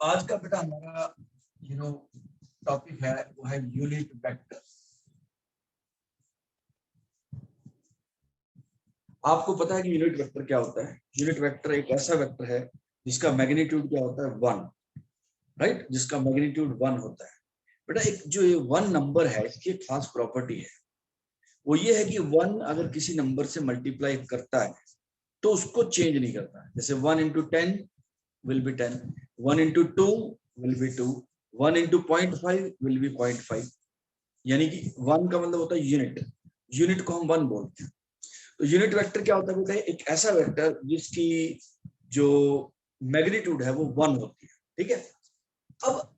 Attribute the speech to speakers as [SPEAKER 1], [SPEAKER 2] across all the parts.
[SPEAKER 1] आज का बेटा हमारा टॉपिक है वो है यूनिट वेक्टर। आपको पता है कि यूनिट वेक्टर क्या होता है? यूनिट वेक्टर एक ऐसा वेक्टर है जिसका मैग्नीट्यूड क्या होता है? 1, राइट, जिसका मैग्नीट्यूड 1 होता है। बेटा एक जो ये 1 नंबर है इसकी एक खास प्रॉपर्टी है, वो ये है कि 1 अगर किसी नंबर से मल्टीप्लाई करता है तो उसको चेंज नहीं करता। जैसे 1 into 10 will be 10, 1 into 2 will be 2, 1 into 0.5 will be 0.5। यानी कि 1 का मतलब होता है यूनिट, यूनिट को हम 1 बोलते हैं। तो यूनिट वेक्टर क्या होता है बेटा? एक ऐसा वेक्टर जिसकी जो मैग्नीट्यूड है वो 1 होती है। ठीक है, अब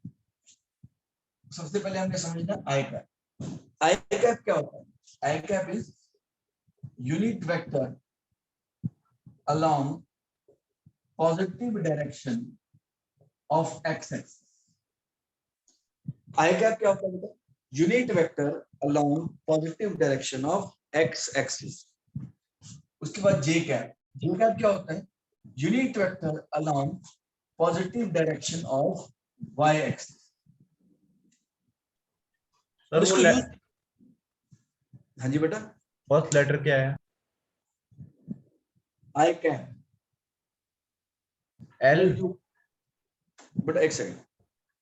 [SPEAKER 1] सबसे पहले हमें समझना आई कैप। आई कैप क्या होता है? I cap is unit vector along positive direction of x axis। I cap क्या होता है बेटा? Unit vector along positive direction of x axis। उसके बाद जे कैप। जे कैप क्या होता है? Unit vector along positive direction of y axis।
[SPEAKER 2] Sir
[SPEAKER 1] हाँ जी बेटा,
[SPEAKER 2] फर्स्ट लेटर क्या है?
[SPEAKER 1] I cap
[SPEAKER 2] L.
[SPEAKER 1] बेटा एक सेकंड,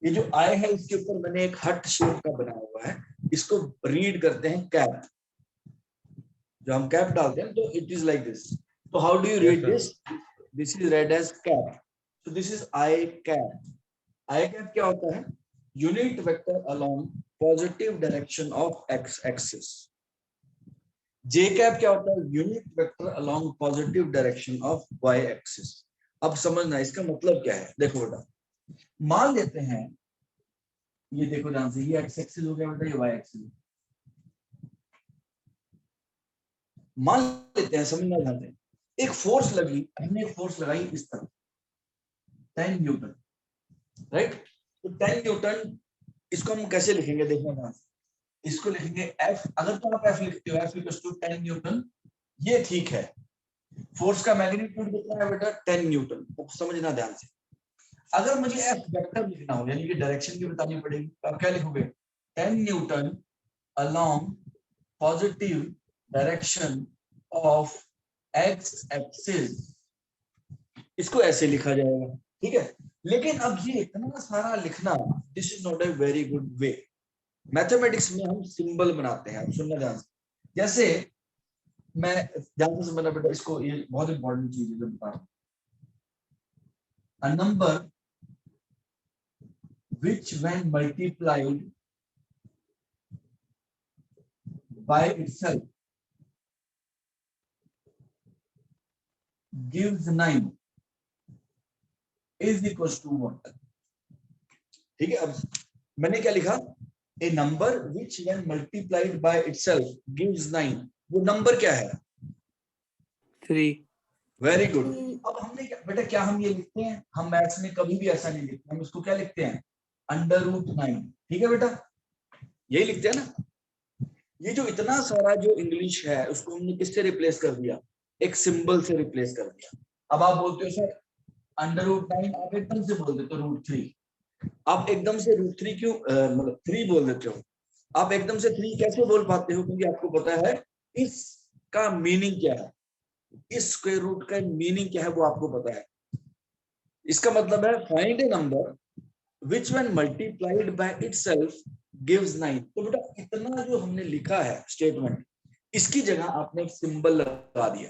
[SPEAKER 1] ये जो आई है इसके ऊपर मैंने एक हट शेप का बनाया हुआ है, इसको रीड करते हैं कैप। जो हम कैप डालते हैं तो इट इज लाइक दिस। तो how do you read this? This is read as cap, so this is I cap। I cap क्या होता है? Unit vector along positive direction of x axis. J cap क्या होता है? Unit vector along positive direction of y axis. अब समझना इसका मतलब क्या है। देखो बेटा, मान लेते हैं ये, देखो ध्यान से, ये x एक्सिस हो गया बेटा, ये y एक्सिस। मान लेते हैं, समझना ध्यान से, एक फोर्स लगी, हमने एक फोर्स लगाई इस तरफ 10 न्यूटन, राइट। तो 10 न्यूटन, इसको हम कैसे लिखेंगे? देखना ध्यान से, इसको लिखेंगे F। अगर तो आप F लिखते हो, F इक्वल्स टू 10 न्यूटन, ये ठीक है। फोर्स का मैग्नीट्यूड कितना है बेटा? 10 न्यूटन। तो समझना ध्यान से, अगर मुझे F वेक्टर लिखना हो, यानी कि डायरेक्शन भी बतानी पड़ेगी, तो आप क्या लिखोगे? 10 Newton along positive direction of x axis। इसको ऐसे लिखा जाएगा, ठीक है। लेकिन अब ये इतना सारा लिखना, this is not a very good way. Mathematics में हम सिंबल बनाते हैं, सुनना ध्यान से। जैसे मैं ध्यान से समझना बेटा, इसको, ये बहुत इंपॉर्टेंट चीज है जो बता रहा हूं। A number which when multiplied by itself gives 9 is equals to 1। ठीक है, अब मैंने क्या लिखा? ए number which when multiplied by itself gives 9। वो नंबर क्या है?
[SPEAKER 3] 3।
[SPEAKER 1] Very good. अब हमने क्या बेटा, क्या हम ये लिखते हैं? हम मैथ्स में कभी भी ऐसा नहीं लिखते, हम इसको क्या लिखते हैं? √9। ठीक है बेटा, यही लिखते हैं ना। ये जो इतना सारा जो इंग्लिश है उसको हमने किससे रिप्लेस कर दिया? एक सिंबल से रिप्लेस कर दिया। अब आप बोलते हो सर √9, आप एकदम से बोल देते हो √3। आप एकदम से √3 क्यों, मतलब 3 बोल देते हो? आप एकदम से 3 कैसे बोल पाते हो? क्योंकि आपको पता है इसका मीनिंग क्या है, इस स्क्वायर रूट का मीनिंग क्या है वो आपको पता है। इसका मतलब है find A number which when multiplied by itself gives 9। तो बेटा इतना जो हमने लिखा है स्टेटमेंट, इसकी जगह आपने एक सिंबल लगा दिया।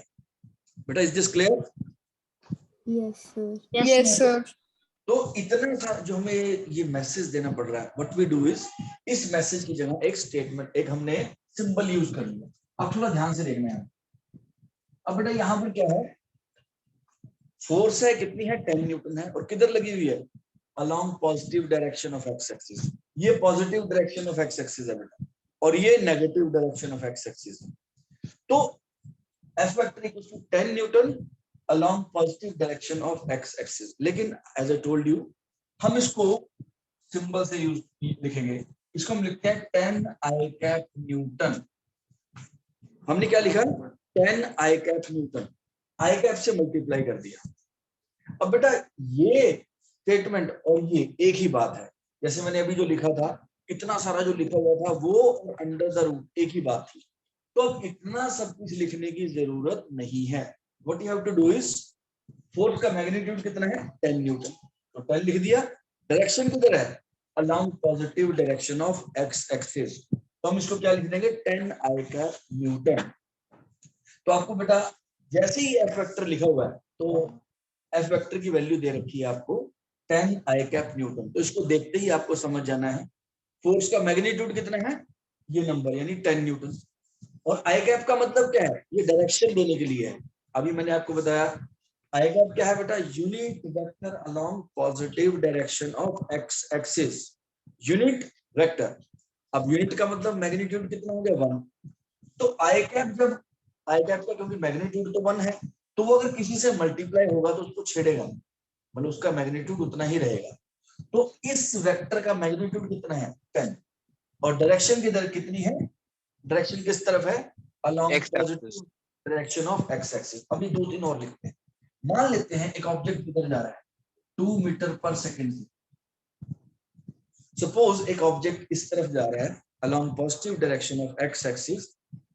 [SPEAKER 1] बेटा is this clear?
[SPEAKER 4] Yes, sir.
[SPEAKER 5] Yes, sir.
[SPEAKER 1] तो इतना सा जो हमें ये मैसेज देना पड़ रहा है, व्हाट वी डू इज, इस मैसेज की जगह एक स्टेटमेंट, एक हमने सिंबल यूज कर लिया। अब थोड़ा ध्यान से देखना है। अब बेटा यहाँ पर क्या है? फोर्स है, कितनी है? 10 न्यूटन है, और किधर लगी हुई है? along positive direction of x axis। ये positive direction of x axis है बेटा, और ये negative direction of x axis है। तो F vector equals to 10 Newton along positive direction of x axis। लेकिन as I told you, हम इसको सिंबल से यूज लिखेंगे। इसको हम लिखते हैं 10 I cap न्यूटन। हमने क्या लिखा? 10 I cap Newton, I cap से मल्टीप्लाई कर दिया। अब बेटा ये स्टेटमेंट और ये एक ही बात है। जैसे मैंने अभी जो लिखा था, इतना सारा जो लिखा हुआ था वो और अंडर द रूट एक ही बात थी। तो अब इतना सब कुछ लिखने की जरूरत नहीं है। What you have to do is, force का मैग्नीट्यूड कितना है 10 न्यूटन, तो 10 लिख दिया। डायरेक्शन किधर है, along positive direction of x axis, तो हम इसको क्या लिख देंगे 10 आई कैप न्यूटन। तो आपको बेटा जैसे ही एफ वेक्टर लिखा हुआ है तो एफ वेक्टर की वैल्यू दे रखी है आपको 10 आई कैप न्यूटन, तो इसको देखते ही आपको समझ जाना है फोर्स का मैग्नीट्यूड कितना है, ये नंबर यानी 10 न्यूटन। और आई कैप का मतलब क्या है, ये डायरेक्शन देने के लिए है। अभी मैंने आपको बताया आई कैप क्या है बेटा, unit vector along positive direction of x axis, unit vector. अब यूनिट का मतलब मैग्नीट्यूड कितना हो गया 1, तो आई कैप जब आई कैप का क्योंकि मैग्नीट्यूड तो 1 है, तो वो अगर किसी से मल्टीप्लाई होगा तो उसको छेड़ेगा, मतलब उसका मैग्नीट्यूड उतना ही रहेगा। तो इस वेक्टर का मैग्नीट्यूड कितना है 10, और डायरेक्शन की दर कितनी है, डायरेक्शन किस तरफ है, along positive direction of x axis. अभी 2-3 और लिखते हैं। मान लेते हैं एक ऑब्जेक्ट किधर जा रहा है 2 मीटर पर सेकेंड से, सपोज एक ऑब्जेक्ट इस तरफ जा रहा है along positive direction of x axis,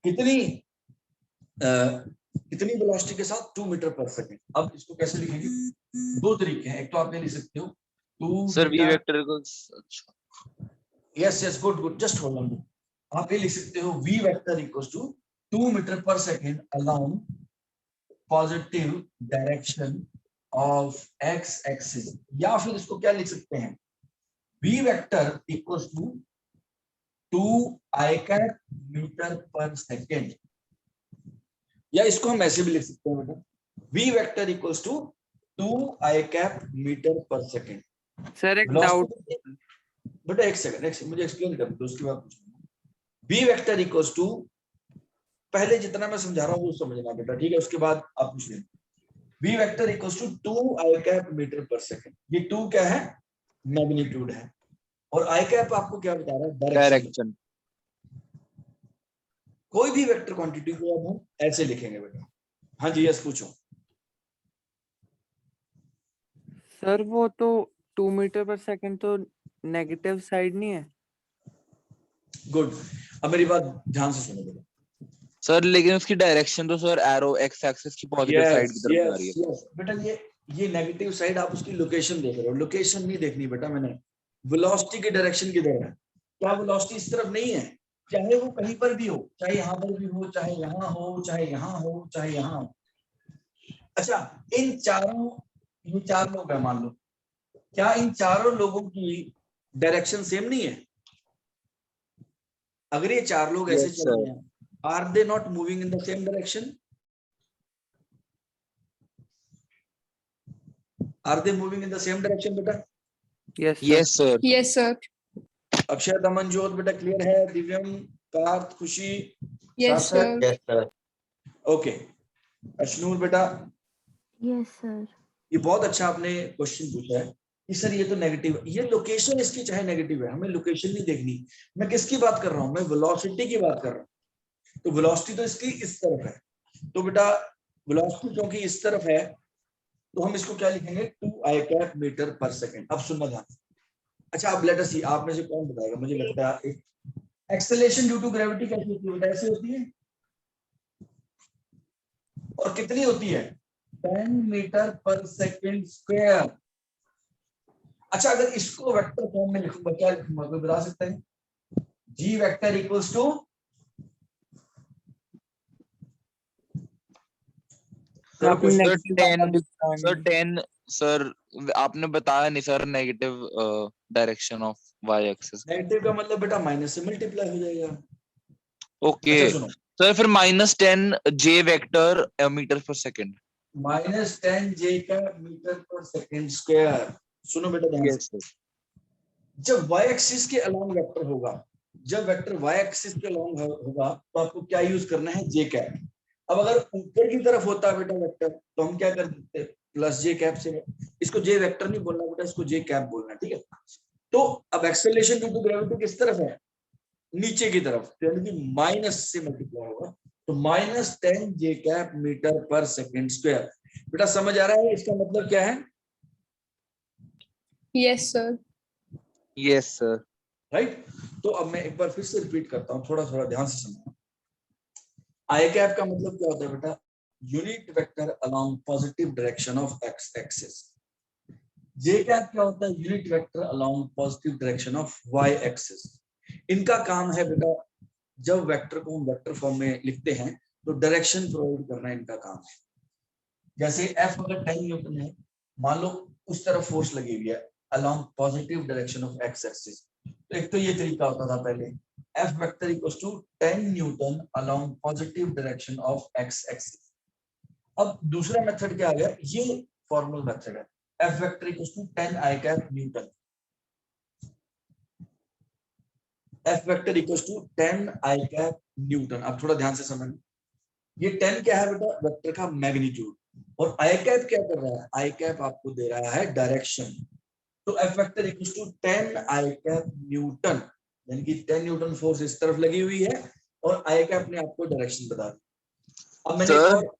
[SPEAKER 1] कितनी वेलोसिटी के साथ 2 मीटर पर सेकेंड। अब इसको कैसे लिखेंगे, दो तरीके हैं, एक तो आप ये लिख सकते हो 2
[SPEAKER 5] सर वी
[SPEAKER 1] मीटर,
[SPEAKER 5] वेक्टर को अच्छा
[SPEAKER 1] yes yes good good, just hold on, आप ये लिख सकते हो v vector equals to 2 metre per second along positive direction of x axis, या फिर इसको क्या लिख सकते हैं v vector equals to 2 I cap metre per second, या इसको हम ऐसे भी लिख सकते हैं बेटा v vector equals to 2 I cap metre per second.
[SPEAKER 3] Sir एक डाउट,
[SPEAKER 1] बेटा एक सेकंड मुझे एक्सप्लेन कर दो, उसके बाद पूछूंगा। v वेक्टर इक्वल्स टू, पहले जितना मैं समझा रहा हूँ वो समझना बेटा, ठीक है, उसके बाद आप पूछ लें। v vector equals to 2 I cap metre per second, ये 2 क्या है, मैग्नीट्यूड है, और आई कैप आपको क्या बता रहा है, डायरेक्शन।
[SPEAKER 5] डायरेक्शन।
[SPEAKER 1] कोई भी वेक्टर क्वांटिटी को अब हम ऐसे लिखेंगे बेटा। हाँ जी यस पूछो।
[SPEAKER 3] सर वो तो 2 मीटर पर सेकंड तो नेगेटिव साइड नहीं है।
[SPEAKER 1] गुड, अब मेरी बात ध्यान से सुनो बेटा।
[SPEAKER 5] सर लेकिन उसकी डायरेक्शन तो सर एरो एक्स एक्सिस की पॉजिटिव साइड की तरफ जा रही है।
[SPEAKER 1] यस बेटा, ये नेगेटिव साइड, आप उसकी लोकेशन देख रहे हो, लोकेशन नहीं देखनी बेटा मैंने, वेलोसिटी की डायरेक्शन किधर है, क्या वेलोसिटी इस तरफ नहीं है, चाहे वो कहीं पर भी हो, चाहे यहाँ पर भी हो, चाहे यहाँ हो, चाहे यहाँ हो, चाहे यहाँ हो। अच्छा, इन चारों, ये 4 लोग हैं मान लो, क्या इन चारों लोगों की डायरेक्शन सेम नहीं है? अगर ये 4 लोग ऐसे
[SPEAKER 5] Yes,
[SPEAKER 1] चल रहे हैं, are they not moving in the same direction? Are they moving in the same direction बेटा?
[SPEAKER 3] Yes sir.
[SPEAKER 5] Yes sir.
[SPEAKER 1] Akshay, Daman, Jyot बेटा क्लियर है? दिव्यम, पार्थ, खुशी,
[SPEAKER 5] यस
[SPEAKER 1] सार्थक?
[SPEAKER 5] Sir. Yes sir.
[SPEAKER 1] Okay, Ashnoor बेटा,
[SPEAKER 4] Yes, sir.
[SPEAKER 1] ये बहुत अच्छा आपने क्वेश्चन पूछा है कि सर ये तो नेगेटिव है, ये लोकेशन इसकी चाहे नेगेटिव है, हमें लोकेशन नहीं देखनी। मैं किसकी बात कर रहा हूँ, मैं वेलोसिटी की बात कर रहा हूँ। तो वेलोसिटी तो इसकी इस तरफ है, तो बेटा वेलोसिटी क्योंकि इस तरफ है तो हम इसको क्या लिखेंगे 2 I cap metre per second. अब सुनना ध्यान। अच्छा, अब लेट अस सी, आप में से कौन बताएगा, मुझे लगता है एक्सेलरेशन ड्यू टू ग्रेविटी कैसी होती है, ऐसे होती है, और कितनी होती है 10 मीटर पर सेकेंड स्क्वायर। अच्छा, अगर इसको वेक्टर फॉर्म में लिखूंगा क्या लिखूंगा, कोई बता सकता है? G vector equals to,
[SPEAKER 5] sir 10 sir आपने बताया नहीं sir negative direction of Y axis.
[SPEAKER 1] Negative का मतलब बेटा माइनस से मल्टीप्लाई हो जाएगा।
[SPEAKER 5] ओके
[SPEAKER 1] अच्छा सुनो,
[SPEAKER 5] सर, फिर -10 जे वेक्टर मीटर पर सेकेंड।
[SPEAKER 1] -10 जे का मीटर पर सेकेंड स्क्वायर। सुनो बेटा ध्यान से,
[SPEAKER 5] यस
[SPEAKER 1] जब y एक्सिस के अलोंग वेक्टर होगा, जब वेक्टर y एक्सिस के अलोंग होगा तो आपको क्या यूज करना है, जे कैप। अब अगर ऊपर की तरफ होता बेटा वेक्टर तो हम क्या कर देते, प्लस जे कैप से। इसको जे वेक्टर नहीं बोलना बेटा, इसको जे कैप बोलना, ठीक है। तो अब एक्सेलरेशन ड्यू टू ग्रेविटी किस तरफ है, नीचे की तरफ, तो यानी कि माइनस से मल्टीप्लाई होगा, तो -10 जे cap metre per second square. बेटा समझ आ रहा है इसका मतलब क्या है?
[SPEAKER 6] Yes, sir.
[SPEAKER 5] Yes, sir.
[SPEAKER 1] Right. तो अब मैं एक बार फिर से रिपीट करता हूँ, थोड़ा थोड़ा ध्यान से समझना। आई कैप का मतलब क्या होता है बेटा? Unit vector along positive direction of x axis. J cap क्या होता है? Unit vector along positive direction of Y axis. इनका काम है बेटा, जब वेक्टर को हम वेक्टर फॉर्म में लिखते हैं तो डायरेक्शन प्रोवाइड करना इनका काम है। जैसे एफ अगर 10 न्यूटन है, मान लो उस तरफ फोर्स लगी हुई है along positive direction of x axis, तो एक तो ये तरीका होता था पहले, F vector equals to 10 newton along positive direction of x axis. अब दूसरा मेथड क्या आ गया? ये फॉर्मल मेथड है, F vector equals to 10 I cap newton. F vector equals to 10 I cap newton. अब थोड़ा ध्यान से समझना, ये 10 क्या है बेटा? वेक्टर का मैग्नीट्यूड। और आई कैप क्या कर रहा है? आई कैप आपको दे रहा है डायरेक्शन। तो F vector equals to 10 I cap newton, यानी कि 10 न्यूटन फोर्स इस तरफ लगी हुई है और आई कैप ने आपको डायरेक्शन बता दी। अब मैंने
[SPEAKER 5] Sir?
[SPEAKER 1] और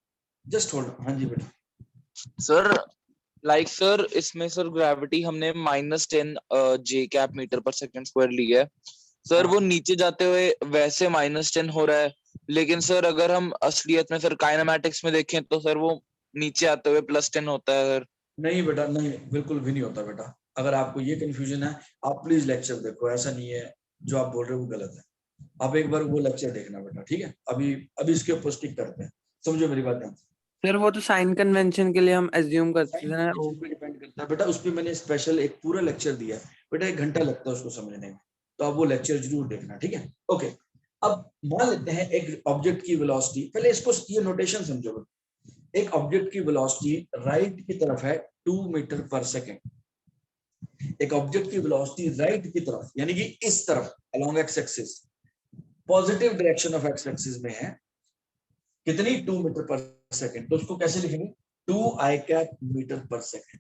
[SPEAKER 1] जस्ट होल्ड, हाँ जी बेटा।
[SPEAKER 5] सर लाइक सर इसमें सर ग्रेविटी हमने -10 जे cap metre per second square ली है सर,
[SPEAKER 1] हाँ।
[SPEAKER 5] वो नीचे जाते हुए वैसे -10 हो रहा है, लेकिन सर अगर हम असलियत में सर काइनेमैटिक्स में देखें तो सर वो नीचे आते हुए +10 होता है सर।
[SPEAKER 1] नहीं बेटा, नहीं, बिल्कुल भी नहीं होता बेटा। अगर आपको ये कंफ्यूजन है, आप प्लीज लेक्चर देखो, ऐसा नहीं है जो आप बोल रहे हो वो गलत है। आप एक बार वो लेक्चर देखना बेटा, ठीक है? अभी अभी इसके ऊपर स्टिक करते हैं, समझो मेरी बात ध्यान से।
[SPEAKER 3] सर वो तो साइन कन्वेंशन के लिए हम एज्यूम करते
[SPEAKER 1] साइन
[SPEAKER 3] थे ना वो।
[SPEAKER 1] कन्वेंशन पे डिपेंड करता है बेटा, उस पे मैंने स्पेशल एक पूरा लेक्चर दिया है बेटा, 1 घंटा लगता है उसको समझने में, तो आप वो लेक्चर जरूर देखना, ठीक है? ओके, अब मान लेते हैं एक ऑब्जेक्ट की वेलोसिटी, पहले इसको ये नोटेशन समझो बेटा। एक ऑब्जेक्ट की वेलोसिटी राइट की तरफ है 2 मीटर पर सेकेंड। एक ऑब्जेक्ट की वेलोसिटी राइट की तरफ यानी कि इस तरफ along x axis, positive direction of x axis में है कितनी? 2 मीटर पर सेकेंड। तो उसको कैसे लिखेंगे? 2 I cap metre per second.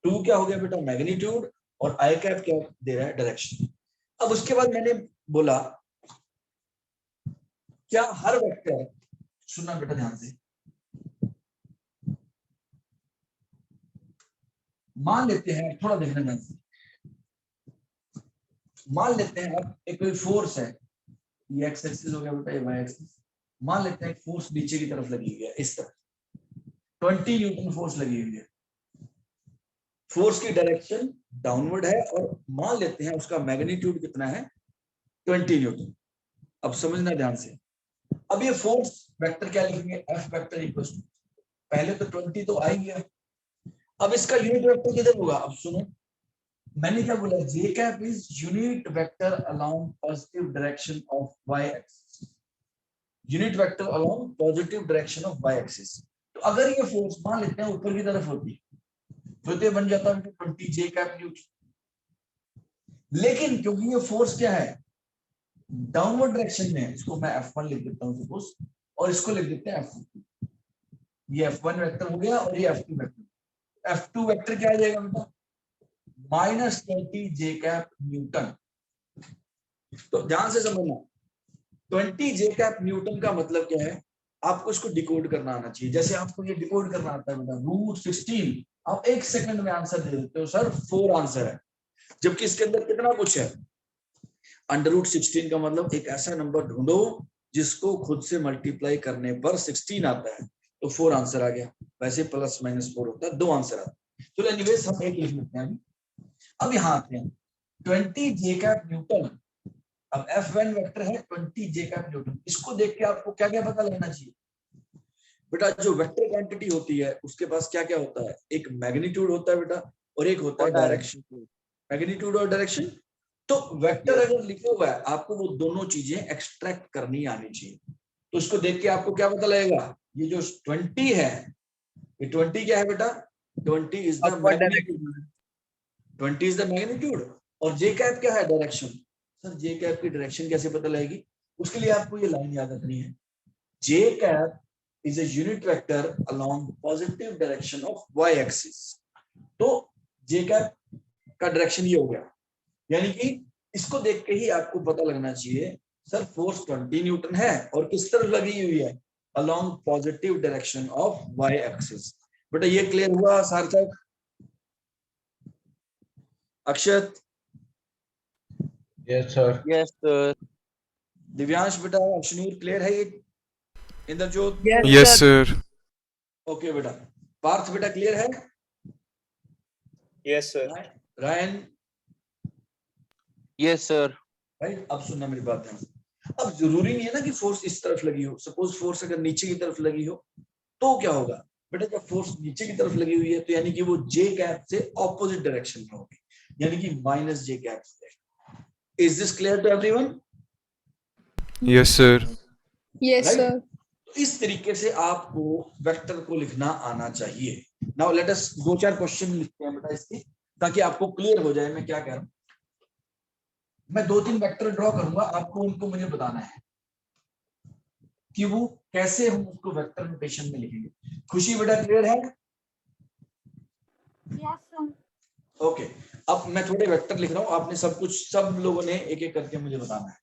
[SPEAKER 1] 2 क्या हो गया बेटा? मैग्नीट्यूड, और आई कैप क्या दे रहा है? डायरेक्शन। अब उसके बाद मैंने बोला क्या हर वेक्टर, सुनना बेटा ध्यान से, मान लेते हैं, थोड़ा देखना ध्यान से, मान लेते हैं अब एक कोई फोर्स है, ये एक्स एक्सिस हो गया बेटा, ये वाई एक्सिस। मान लेते हैं फोर्स नीचे की तरफ लगी हुई है, इस तरफ 20 न्यूटन फोर्स लगी हुई है। फोर्स की डायरेक्शन डाउनवर्ड है और मान लेते हैं उसका मैग्नीट्यूड कितना है? 20 न्यूटन। अब समझना ध्यान से, अब ये फोर्स वेक्टर क्या लिखेंगे? एफ वेक्टर इक्वल्स टू, पहले तो 20 तो आ ही गया, अब इसका यूनिट वेक्टर किधर होगा? अब सुनो, मैंने क्या बोला? J cap is unit vector along positive direction of Y axis. Unit vector along positive direction of Y axis. तो अगर ये फोर्स मान लेते हैं ऊपर की तरफ होती तो ये बन जाता है 20 जे कैप न्यूटन। लेकिन क्योंकि ये फोर्स क्या है? डाउनवर्ड डायरेक्शन में है, इसको मैं F1 लिख देता हूं सपोज, और इसको लिख देते हैं F2। ये F1 वेक्टर हो गया और ये F2 वेक्टर। F2 वेक्टर क्या आ जाएगा बेटा? -20 जे कैप न्यूटन। तो ध्यान से समझना, 20 जे कैप न्यूटन का मतलब क्या है? आपको इसको डिकोड करना आना चाहिए। जैसे आपको ये डिकोड करना आता है बेटा, √16, आप 1 सेकंड में आंसर दे देते हो, सर 4 आंसर है, जबकि इसके अंदर कितना कुछ है। √16 का मतलब एक ऐसा नंबर ढूंढो जिसको खुद से मल्टीप्लाई करने पर 16 आता है, तो 4 आंसर आ गया। वैसे +-4 होता है, 2 आंसर आता है। तो एनीवेज हम एक लिख लेते हैं। अब यहाँ आते हैं 20 जे कैप न्यूटन। अब F1 वेक्टर है 20 जे कैप न्यूटन। इसको देख के आपको क्या क्या पता लगना चाहिए बेटा? जो वेक्टर क्वांटिटी होती है उसके पास क्या क्या होता है? एक मैग्नीट्यूड होता है बेटा, और एक होता है डायरेक्शन। मैग्नीट्यूड और डायरेक्शन। तो वेक्टर अगर लिखा हुआ है, आपको वो दोनों चीजें एक्सट्रैक्ट करनी आनी चाहिए। तो उसको देख के आपको क्या पता लगेगा? ये जो 20 है, ये 20 क्या है बेटा? 20 is the magnitude. 20 is the magnitude. और जे कैप क्या है? डायरेक्शन। सर जे कैप की डायरेक्शन कैसे पता लगेगी? उसके लिए आपको ये लाइन याद रखनी है, J cap is a unit vector along positive direction of Y axis. तो जे कैप का डायरेक्शन ये हो गया, यानी कि इसको देख के ही आपको पता लगना चाहिए सर फोर्स 20 न्यूटन है और किस तरफ लगी हुई है? Along positive direction of Y axis. बेटा ये क्लियर हुआ Sarthak? Akshat,
[SPEAKER 2] yes sir.
[SPEAKER 5] Yes sir.
[SPEAKER 1] Divyansh बेटा, अश्नूर क्लियर है ये? इंद्रजोत?
[SPEAKER 6] Yes, sir.
[SPEAKER 1] ओके बेटा। पार्थ बेटा क्लियर है?
[SPEAKER 2] Yes sir.
[SPEAKER 1] Ryan?
[SPEAKER 5] Yes sir.
[SPEAKER 1] Right, अब सुनना मेरी बात ध्यान से। अब जरूरी नहीं है ना कि फोर्स इस तरफ लगी हो। सपोज फोर्स अगर नीचे की तरफ लगी हो तो क्या होगा बेटा? जब फोर्स नीचे की तरफ लगी हुई है तो यानी कि वो जे कैप से ऑपोजिट डायरेक्शन में होगी, यानी कि माइनस जे कैप से। Is this clear to everyone?
[SPEAKER 6] Yes, sir.
[SPEAKER 7] Yes,
[SPEAKER 1] Right?
[SPEAKER 7] sir.
[SPEAKER 1] तो इस तरीके से आपको वेक्टर को लिखना आना चाहिए। नाउ लेट अस दो चार क्वेश्चन लिखते हैं बेटा इसके, ताकि आपको क्लियर हो जाए मैं क्या कह रहा हूं। मैं 2-3 वेक्टर ड्रॉ करूंगा, आपको उनको मुझे बताना है कि वो कैसे हम उसको वेक्टर नोटेशन में लिखेंगे। खुशी बेटा क्लियर है?
[SPEAKER 4] Yes, sir.
[SPEAKER 1] ओके, अब मैं थोड़े वेक्टर लिख रहा हूं, आपने सब कुछ, सब लोगों ने एक एक करके मुझे बताना है।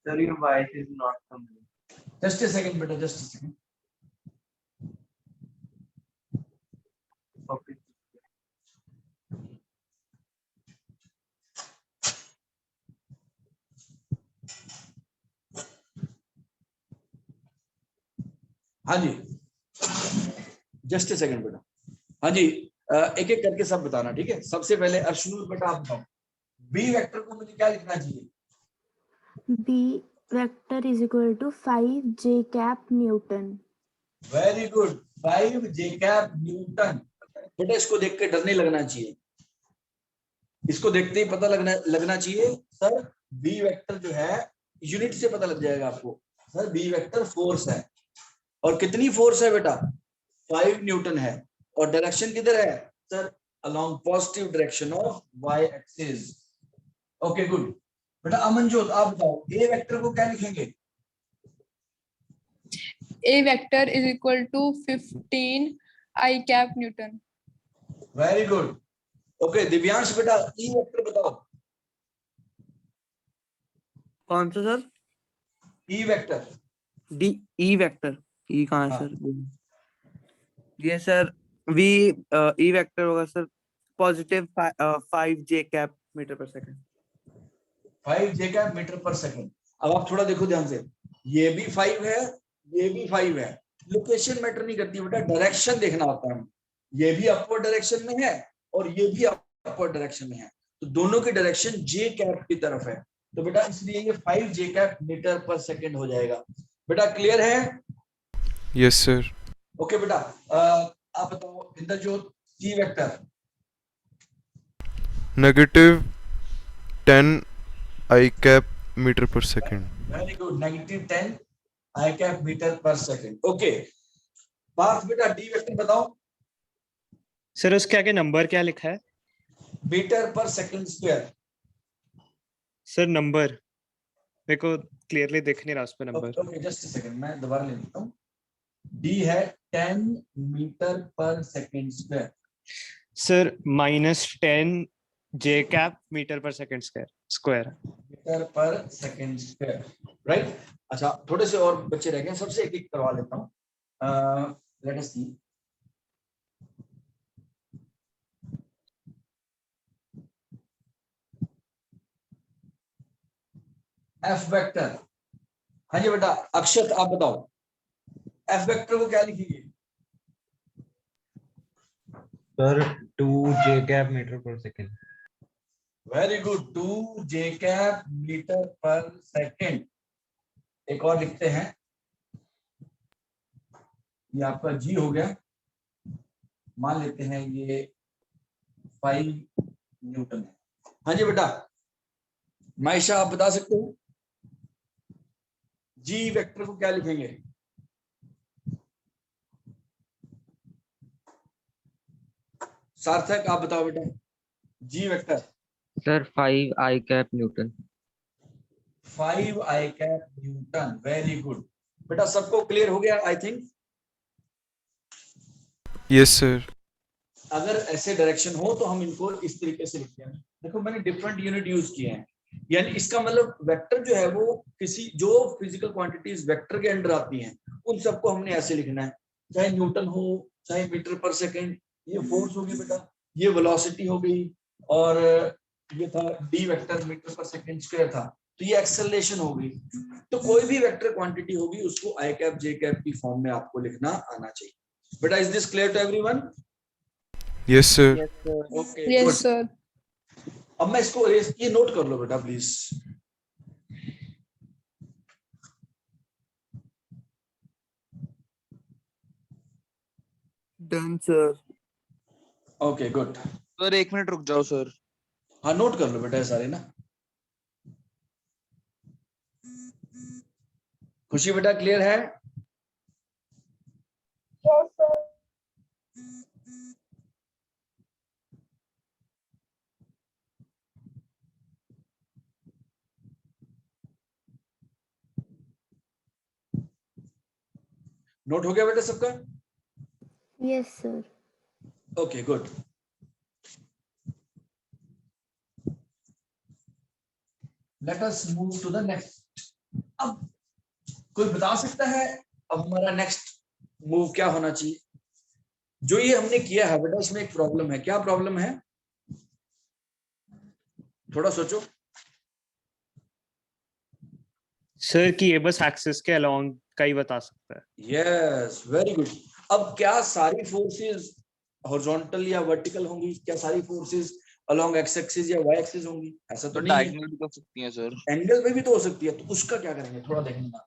[SPEAKER 2] Sir, your voice is not coming.
[SPEAKER 1] Just a second बेटा, जस्ट ए सेकंड।
[SPEAKER 2] Okay.
[SPEAKER 1] हाँ जी, जस्ट ए सेकंड बेटा। हाँ जी, एक एक करके सब बताना, ठीक है? सबसे पहले अर्शनूर बेटा आप बताओ, बी वेक्टर को मुझे क्या लिखना चाहिए?
[SPEAKER 4] B vector is equal to 5j cap Newton.
[SPEAKER 1] Very good, 5 J cap Newton. बेटा इसको देख के डर नहीं लगना चाहिए, इसको देखते ही पता लगना चाहिए सर बी वेक्टर जो है, यूनिट से पता लग जाएगा आपको। सर बी वेक्टर फोर्स है, और कितनी फोर्स है बेटा? 5 न्यूटन है, और डायरेक्शन किधर है sir? Along positive direction of Y axis. Okay good. बेटा अमनजोत आप बताओ, ए वेक्टर को क्या लिखेंगे?
[SPEAKER 7] A vector is equal to 15 I cap Newton.
[SPEAKER 1] Very good. Okay Divyansh बेटा, ई वेक्टर बताओ।
[SPEAKER 3] कौन सा सर?
[SPEAKER 1] E vector.
[SPEAKER 3] D E vector. E कहाँ है
[SPEAKER 1] हाँ।
[SPEAKER 3] सर? ये सर वी ई वेक्टर होगा sir positive 5 J cap metre per second.
[SPEAKER 1] 5 J cap metre per second. अब आप थोड़ा देखो ध्यान से, ये भी 5 है, ये भी 5 है। लोकेशन मैटर नहीं करती बेटा, डायरेक्शन देखना होता है। ये भी अपवर्ड डायरेक्शन में है और ये भी अपवर्ड डायरेक्शन में है, तो दोनों की डायरेक्शन जे कैप की तरफ है, तो बेटा इसलिए ये 5 J cap metre per second हो जाएगा। बेटा क्लियर है?
[SPEAKER 6] Yes, sir.
[SPEAKER 1] ओके बेटा, आप बताओ Inderjot, G vector.
[SPEAKER 6] Negative 10 I cap meter per second.
[SPEAKER 1] Very good, -10 I cap metre per second. Okay Parth बेटा, डी वेक्टर बताओ।
[SPEAKER 8] सर उसके आगे नंबर क्या लिखा है?
[SPEAKER 1] Metre per second square.
[SPEAKER 8] Sir number मेरे को क्लियरली दिख नहीं रहा उस पे number.
[SPEAKER 1] Okay just a second, मैं दोबारा ले लेता हूँ। डी है 10 metre per second square.
[SPEAKER 8] Sir -10 जे cap metre per second square.
[SPEAKER 1] Metre per second square, right. अच्छा थोड़े से और बच्चे रह गए, सबसे एक एक करवा लेता हूँ। Let us see. F vector. हाँ जी बेटा, अक्षत आप बताओ, एफ वेक्टर को क्या लिखेंगे?
[SPEAKER 2] Sir 2 J cap meter per second.
[SPEAKER 1] Very good, 2 जे कैप मीटर पर सेकंड। एक और लिखते हैं, ये आपका जी हो गया, मान लेते हैं ये 5 न्यूटन है। हाँ जी बेटा, माइशा आप बता सकते हो जी वेक्टर को क्या लिखेंगे? सार्थक आप बताओ बेटा, G vector.
[SPEAKER 9] Sir 5 I cap Newton.
[SPEAKER 1] 5 I cap Newton. Very good बेटा, सबको क्लियर हो गया आई थिंक।
[SPEAKER 6] Yes, sir.
[SPEAKER 1] अगर ऐसे डायरेक्शन हो तो हम इनको इस तरीके से लिखते हैं। देखो मैंने डिफरेंट यूनिट यूज किए हैं, यानी इसका मतलब वेक्टर जो है वो किसी जो फिजिकल क्वांटिटीज वेक्टर के अंडर आती हैं उन सबको हमने ऐसे लिखना है, चाहे न्यूटन हो चाहे मीटर पर सेकेंड। ये फोर्स होगी बेटा, ये वेलोसिटी हो गई, और ये था D vector metre per second square था, तो ये एक्सेलरेशन हो गई। तो कोई भी वेक्टर क्वांटिटी होगी उसको आई कैप जे कैप की फॉर्म में आपको लिखना आना चाहिए। बेटा is this clear to everyone?
[SPEAKER 6] Yes, sir.
[SPEAKER 3] Yes, sir.
[SPEAKER 1] Okay
[SPEAKER 7] Yes, sir.
[SPEAKER 1] अब मैं इसको ये नोट कर लो बेटा please.
[SPEAKER 3] Done, sir.
[SPEAKER 1] Okay good.
[SPEAKER 5] Sir 1 minute रुक जाओ सर।
[SPEAKER 1] हाँ नोट कर लो बेटा ये सारे ना। खुशी बेटा क्लियर है? नोट हो गया बेटा सबका?
[SPEAKER 4] Yes, sir.
[SPEAKER 1] Okay good. Let us move to the next. अब कोई बता सकता है अब हमारा नेक्स्ट मूव क्या होना चाहिए? जो ये हमने किया है बेटा इसमें एक प्रॉब्लम है। क्या प्रॉब्लम है? थोड़ा सोचो।
[SPEAKER 8] सर कि ये बस एक्सिस के अलोंग का ही बता सकता है।
[SPEAKER 1] Yes very good. अब क्या सारी फोर्सेस हॉरिजॉन्टल या वर्टिकल होंगी? क्या सारी फोर्सेस अलोंग एक्स एक्सिस या वाई एक्सिस होंगी? ऐसा तो नहीं है।
[SPEAKER 5] डायगोनल भी कर सकती हैं सर।
[SPEAKER 1] एंगल पे भी तो हो सकती है, तो उसका क्या करेंगे थोड़ा देखना।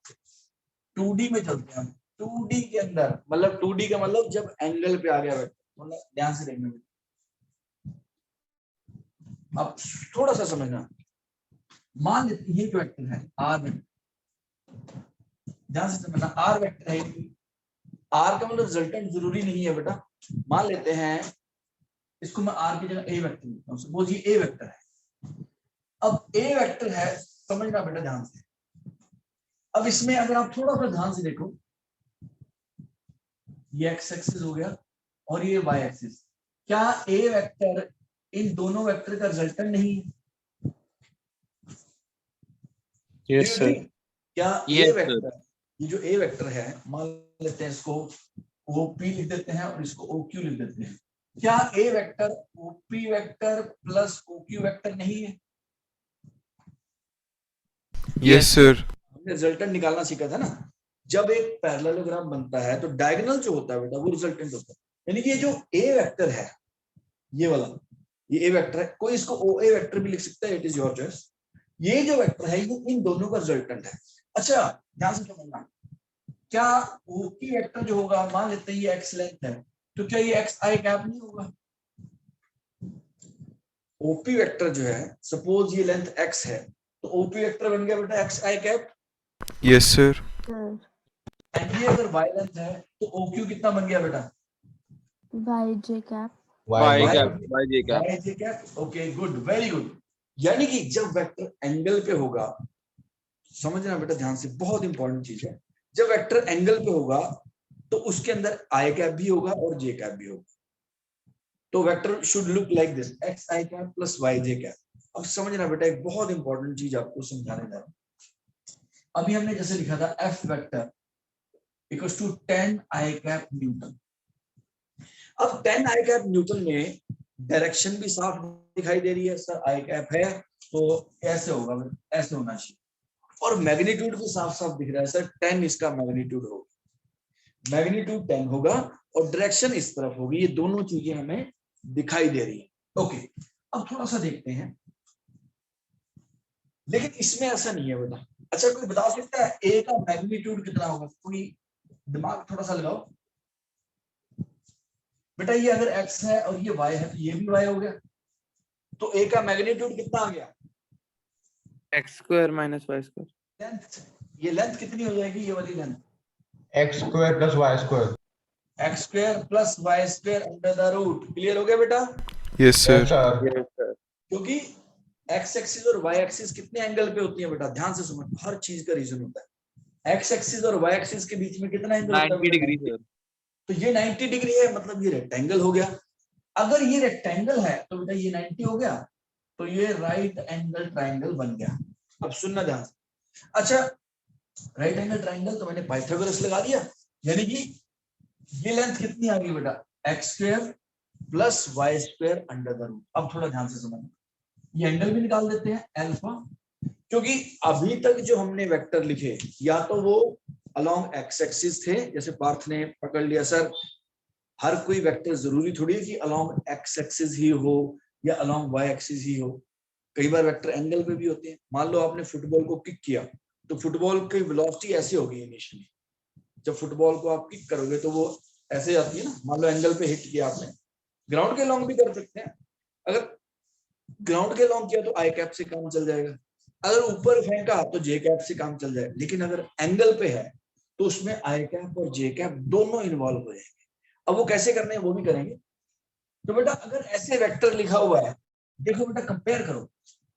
[SPEAKER 1] 2D में चलते हैं। 2D के अंदर मतलब 2D का मतलब जब एंगल पे आ गया बेटा, मतलब ध्यान से देखना। अब थोड़ा सा समझना। मान लेते ये जो वेक्टर है आर वेक्टर, ध्यान से समझना, आर वेक्टर है। आर का मतलब रिजल्टेंट जरूरी नहीं है बेटा। मान लेते हैं इसको मैं आर की जगह ए वेक्टर लिखता हूं। सपोज ये ए वेक्टर है। अब ए वेक्टर है, समझना बेटा ध्यान से। अब इसमें अगर आप थोड़ा सा ध्यान से देखो, ये एक्स एक्सिस हो गया और ये वाई एक्सिस। क्या ए वेक्टर इन दोनों वेक्टर का रिजल्टेंट नहीं है?
[SPEAKER 8] Yes sir.
[SPEAKER 1] क्या
[SPEAKER 5] Yes,
[SPEAKER 1] ये
[SPEAKER 5] sir.
[SPEAKER 1] वेक्टर, ये जो ए वेक्टर है, मान लेते हैं इसको ओपी लिख देते हैं और इसको ओक्यू लिख देते हैं। क्या A vector OP vector plus OQ vector नहीं है?
[SPEAKER 6] Yes, sir.
[SPEAKER 1] हमने रिजल्टेंट निकालना सीखा था ना। जब एक पैरेललोग्राम बनता है तो डायगोनल जो होता है बेटा वो रिजल्टेंट होता है। यानी कि ये जो ए वेक्टर है, ये वाला, ये ए वेक्टर है। कोई इसको ओ ए वेक्टर भी लिख सकता है, इट इज योर चॉइस। ये जो वेक्टर है ये इन दोनों का रिजल्टेंट है। अच्छा ध्यान से समझना, क्या ओपी वेक्टर जो होगा, मान लेते हैं ये एक्स लेंथ है, तो क्या ये एक्स आई कैप नहीं होगा? ओपी वेक्टर जो है, सपोज ये लेंथ एक्स है, तो ओपी वेक्टर बन गया बेटा x I cap.
[SPEAKER 6] Yes, sir.
[SPEAKER 4] Sir.
[SPEAKER 1] And ये अगर वाई लेंथ है तो ओक्यू कितना बन गया बेटा?
[SPEAKER 4] YJ cap.
[SPEAKER 5] Y cap y J cap.
[SPEAKER 1] Y J cap. Okay good, very good. यानी कि जब वेक्टर एंगल पे होगा, समझना बेटा ध्यान से, बहुत इंपॉर्टेंट चीज है। जब वेक्टर एंगल पे होगा तो उसके अंदर आई कैप भी होगा और जे कैप भी होगा। तो vector should look like this, X I cap plus Y J cap. अब समझना बेटा एक बहुत इंपॉर्टेंट चीज आपको समझाने जा रहा हूं। अभी हमने जैसे लिखा था F vector equals to 10 I cap newton. अब 10 आई कैप न्यूटन में डायरेक्शन भी साफ दिखाई दे रही है। सर आई कैप है तो ऐसे होगा, ऐसे होना चाहिए। और मैग्नीट्यूड भी साफ साफ दिख रहा है सर, 10 इसका मैग्नीट्यूड होगा, मैग्नीट्यूड 10 होगा और डायरेक्शन इस तरफ होगी। ये दोनों चीजें हमें दिखाई दे रही है। ओके अब थोड़ा सा देखते हैं, लेकिन इसमें ऐसा नहीं है बेटा। अच्छा कोई बता सकता है ए का मैग्नीट्यूड कितना होगा? कोई दिमाग थोड़ा सा लगाओ बेटा। ये अगर x है और ये y है तो ये भी y हो गया, तो a का मैग्नीट्यूड कितना आ गया?
[SPEAKER 3] X square minus Y square.
[SPEAKER 1] Length, ये लेंथ कितनी हो जाएगी? ये वाली length
[SPEAKER 2] X square plus Y square.
[SPEAKER 1] x square plus Y square under the root. Clear हो गया बेटा?
[SPEAKER 6] Yes, sir.
[SPEAKER 2] Sir
[SPEAKER 3] Yes, sir.
[SPEAKER 1] क्योंकि एक्स एक्सिस और वाई एक्सिस कितने एंगल पे होती है बेटा, ध्यान से समझ, हर चीज का रीजन होता है। एक्स एक्सिस और वाई एक्सिस के बीच में कितना एंगल होता है
[SPEAKER 5] 90 डिग्री
[SPEAKER 1] बेटा?
[SPEAKER 5] सर।
[SPEAKER 1] तो ये 90 डिग्री है, मतलब ये रेक्टेंगल हो गया। अगर ये रेक्टेंगल है तो बेटा ये 90 हो गया, तो ये राइट एंगल ट्राइंगल बन गया। अब सुनना ध्यान से। अच्छा, राइट एंगल ट्राइंगल तो मैंने पाइथागोरस लगा दिया, यानी कि ये लेंथ कितनी आ गई बेटा, X square plus Y square under the root. अब थोड़ा ध्यान से समझना, ये एंगल भी निकाल देते हैं अल्फा, क्योंकि अभी तक जो हमने वेक्टर लिखे या तो वो अलोंग एक्स एक्सिस थे, जैसे पार्थ ने पकड़ लिया सर हर कोई वेक्टर जरूरी थोड़ी है कि अलोंग एक्स एक्सिस ही हो या अलोंग वाई एक्सिस ही हो, कई बार वेक्टर एंगल पे भी होते हैं। मान लो आपने फुटबॉल को किक किया तो फुटबॉल की वेलोसिटी ऐसी होगी इनिशियली, जब फुटबॉल को आप किक करोगे तो वो ऐसे आती है ना, मान लो एंगल पे हिट किया आपने, ग्राउंड के लॉन्ग भी कर सकते हैं। अगर ग्राउंड के लॉन्ग किया तो आई कैप से काम चल जाएगा, अगर ऊपर फेंका तो जे कैप से काम चल जाएगा, लेकिन अगर एंगल पे है तो उसमें आई कैप और जे कैप दोनों इन्वॉल्व हो जाएंगे। अब वो कैसे करने हैं वो भी करेंगे। तो बेटा अगर ऐसे वेक्टर लिखा हुआ है, देखो बेटा कंपेयर करो,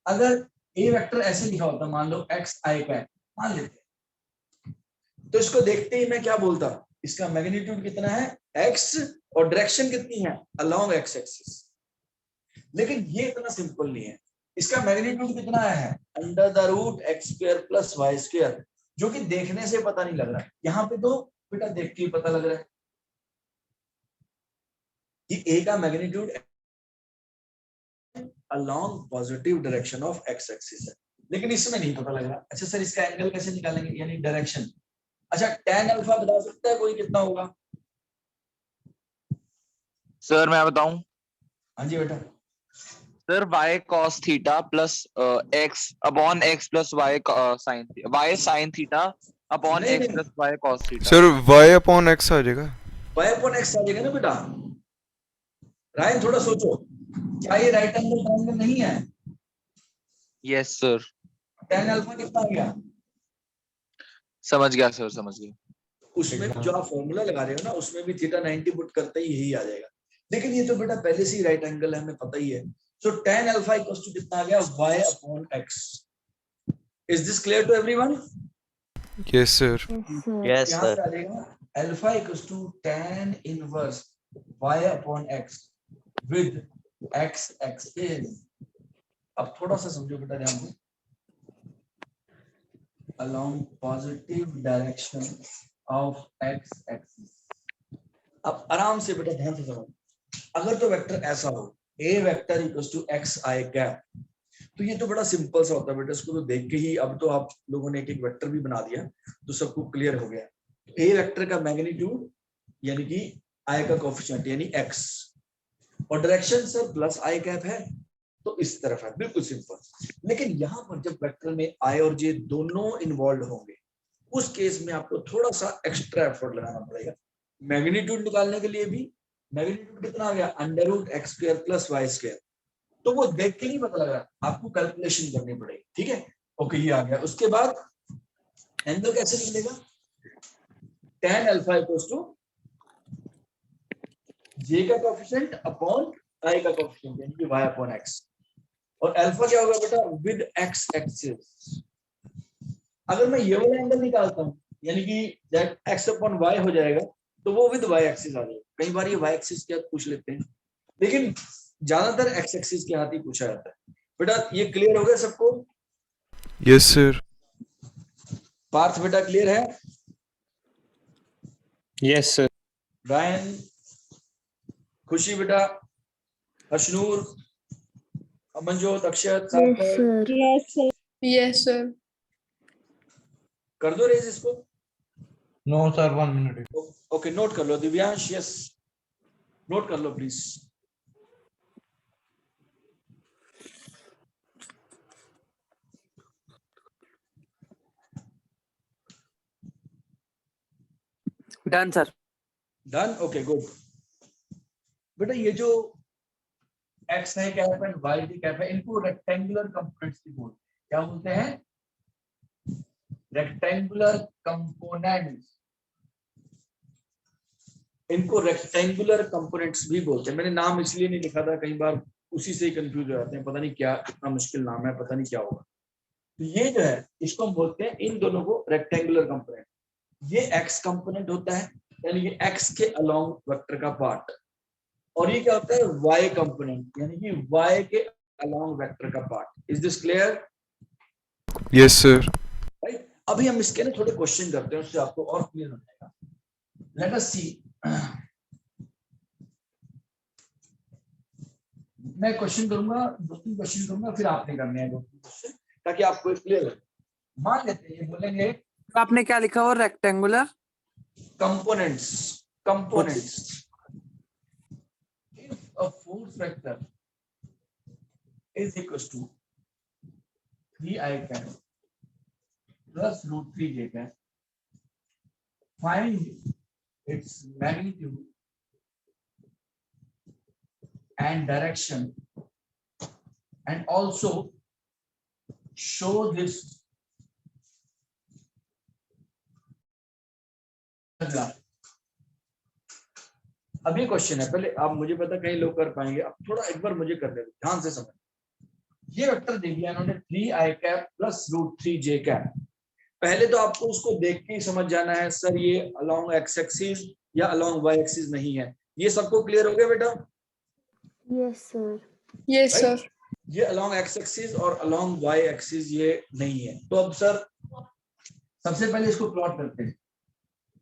[SPEAKER 1] अगर ए वेक्टर ऐसे लिखा होता, मान लो एक्स आई कैप मान लेते हैं, तो इसको देखते ही मैं क्या बोलता, इसका मैग्नीट्यूड कितना है एक्स और डायरेक्शन कितनी है अलोंग एक्स एक्सिस। लेकिन ये इतना सिंपल नहीं है, इसका मैग्नीट्यूड कितना है under the root X square plus Y square, जो कि देखने से पता नहीं लग रहा है। यहाँ पे तो बेटा देख के ही पता लग रहा है कि ए का magnitude along positive direction of x axis है, लेकिन इसमें नहीं पता लग रहा। अच्छा सर इसका एंगल कैसे निकालेंगे, यानी डायरेक्शन। अच्छा tan अल्फा बता सकता है कोई कितना होगा?
[SPEAKER 5] सर मैं बताऊं,
[SPEAKER 1] हाँ जी बेटा,
[SPEAKER 5] sir y cos theta plus x upon x plus y sin y sin theta upon
[SPEAKER 1] नहीं,
[SPEAKER 5] x
[SPEAKER 1] नहीं।
[SPEAKER 5] Plus y cos theta.
[SPEAKER 6] Sir y upon x आ जाएगा।
[SPEAKER 1] y अपॉन x आ जाएगा ना बेटा। रायन थोड़ा सोचो, क्या ये राइट एंगल ट्रायंगल नहीं है?
[SPEAKER 5] यस सर,
[SPEAKER 1] tan अल्फा कितना आ गया?
[SPEAKER 5] समझ गया सर, समझ गया।
[SPEAKER 1] उसमें जो आप फॉर्मूला लगा रहे हो ना, उसमें भी थीटा 90 पुट करते ही यही आ जाएगा। लेकिन ये तो बेटा पहले से ही राइट एंगल है, हमें पता ही है। So tan alpha equals to कितना आ गया y upon x। Is this clear to everyone?
[SPEAKER 6] Yes sir.
[SPEAKER 4] Yes, sir.
[SPEAKER 5] Yes
[SPEAKER 1] यहाँ
[SPEAKER 5] सर,
[SPEAKER 1] से आ जाएगा alpha equals to tan inverse y upon x with x axis. अब थोड़ा सा समझो बेटा ध्यान से, along positive direction of x axis। अब आराम से बेटा ध्यान से समझो, अगर तो वेक्टर ऐसा हो a vector equals to x i cap, तो ये तो बड़ा सिंपल सा होता है बेटा, इसको तो देख के ही अब तो आप लोगों ने एक एक वेक्टर भी बना दिया तो सबको क्लियर हो गया। a वेक्टर का मैग्नीट्यूड यानी कि i का कोएफिशिएंट यानी x, और direction sir plus i cap है तो इस तरफ है, बिल्कुल सिंपल। लेकिन यहाँ पर जब वेक्टर में i और j दोनों इन्वॉल्व होंगे, उस केस में आपको थोड़ा सा एक्स्ट्रा एफर्ट लगाना पड़ेगा। मैग्नीट्यूड निकालने के लिए भी मैग्नीट्यूड कितना आ गया under root X square plus Y square, तो वो देख के नहीं पता लग रहा, आपको कैलकुलेशन करनी पड़ेगी। ठीक है, ओके ये आ गया। उसके बाद एंगल कैसे निकलेगा, tan alpha equals to j का कोएफिशिएंट अपॉन i का कोएफिशिएंट यानी कि y अपॉन x, और अल्फा क्या होगा बेटा विद x एक्सिस। अगर मैं ये वाला एंगल निकालता हूं यानी कि दैट x अपॉन y हो जाएगा, तो वो विद y एक्सिस आ जाएगा। कई बार ये y एक्सिस क्या पूछ लेते हैं, लेकिन ज्यादातर x एक्सिस के हाथ ही पूछा जाता है। बेटा ये क्लियर हो गया सबको?
[SPEAKER 6] Yes sir.
[SPEAKER 1] पार्थ बेटा क्लियर है?
[SPEAKER 8] Yes sir.
[SPEAKER 1] रायन, खुशी बेटा, हशनूर, अमनजोत, अक्षत,
[SPEAKER 4] Yes,
[SPEAKER 1] सार्थक,
[SPEAKER 4] sir.
[SPEAKER 7] Yes, sir.
[SPEAKER 1] कर दो रेज इसको।
[SPEAKER 2] No sir, 1 minute.
[SPEAKER 1] Okay note कर लो दिव्यांश, यस नोट कर लो please.
[SPEAKER 3] Done sir.
[SPEAKER 1] Done, okay good. बेटा ये जो एक्स है कैप एंड वाई की कैप है, इनको रेक्टेंगुलर कंपोनेंट्स भी बोलते हैं। क्या बोलते हैं? Rectangular components. इनको रेक्टेंगुलर कंपोनेंट्स भी बोलते हैं। मैंने नाम इसलिए नहीं लिखा था, कई बार उसी से ही कंफ्यूज हो जाते हैं, पता नहीं क्या इतना मुश्किल नाम है, पता नहीं क्या होगा। तो ये जो है इसको हम बोलते हैं, इन दोनों को रेक्टेंगुलर कंपोनेंट। ये एक्स कंपोनेंट होता है, यानी कि एक्स के अलोंग वेक्टर का पार्ट, और ये क्या होता है वाई कंपोनेंट, यानी कि वाई के अलोंग वेक्टर का part. Is this clear?
[SPEAKER 6] Yes, sir.
[SPEAKER 1] Right. अभी हम इसके ना थोड़े क्वेश्चन करते हैं, उससे आपको और क्लियर हो जाएगा। लेट अस सी। मैं क्वेश्चन करूंगा, 2-3 क्वेश्चन करूंगा, फिर आपने करने हैं 2-3 क्वेश्चन, ताकि आपको क्लियर हो। मान लेते हैं ये बोलेंगे
[SPEAKER 3] तो आपने क्या लिखा हुआ rectangular
[SPEAKER 1] components if a force vector is equals to 3 I cap plus root 3 j cap, find its magnitude and direction, and also show this अब ये क्वेश्चन है, पहले आप मुझे पता कई लोग कर पाएंगे, अब थोड़ा एक बार मुझे कर देते ध्यान से समझ। ये वेक्टर दे दिया इन्होंने 3 I cap plus root 3 j cap। पहले तो आपको उसको देख के ही समझ जाना है सर ये अलोंग एक्स एक्सिस या अलोंग वाई एक्सिस नहीं है। ये सबको क्लियर हो गया बेटा?
[SPEAKER 4] Yes, sir.
[SPEAKER 7] Yes, sir.
[SPEAKER 1] ये अलोंग एक्स एक्सिस और अलोंग वाई एक्सिस ये नहीं है। तो अब सर सबसे पहले इसको प्लॉट करते हैं।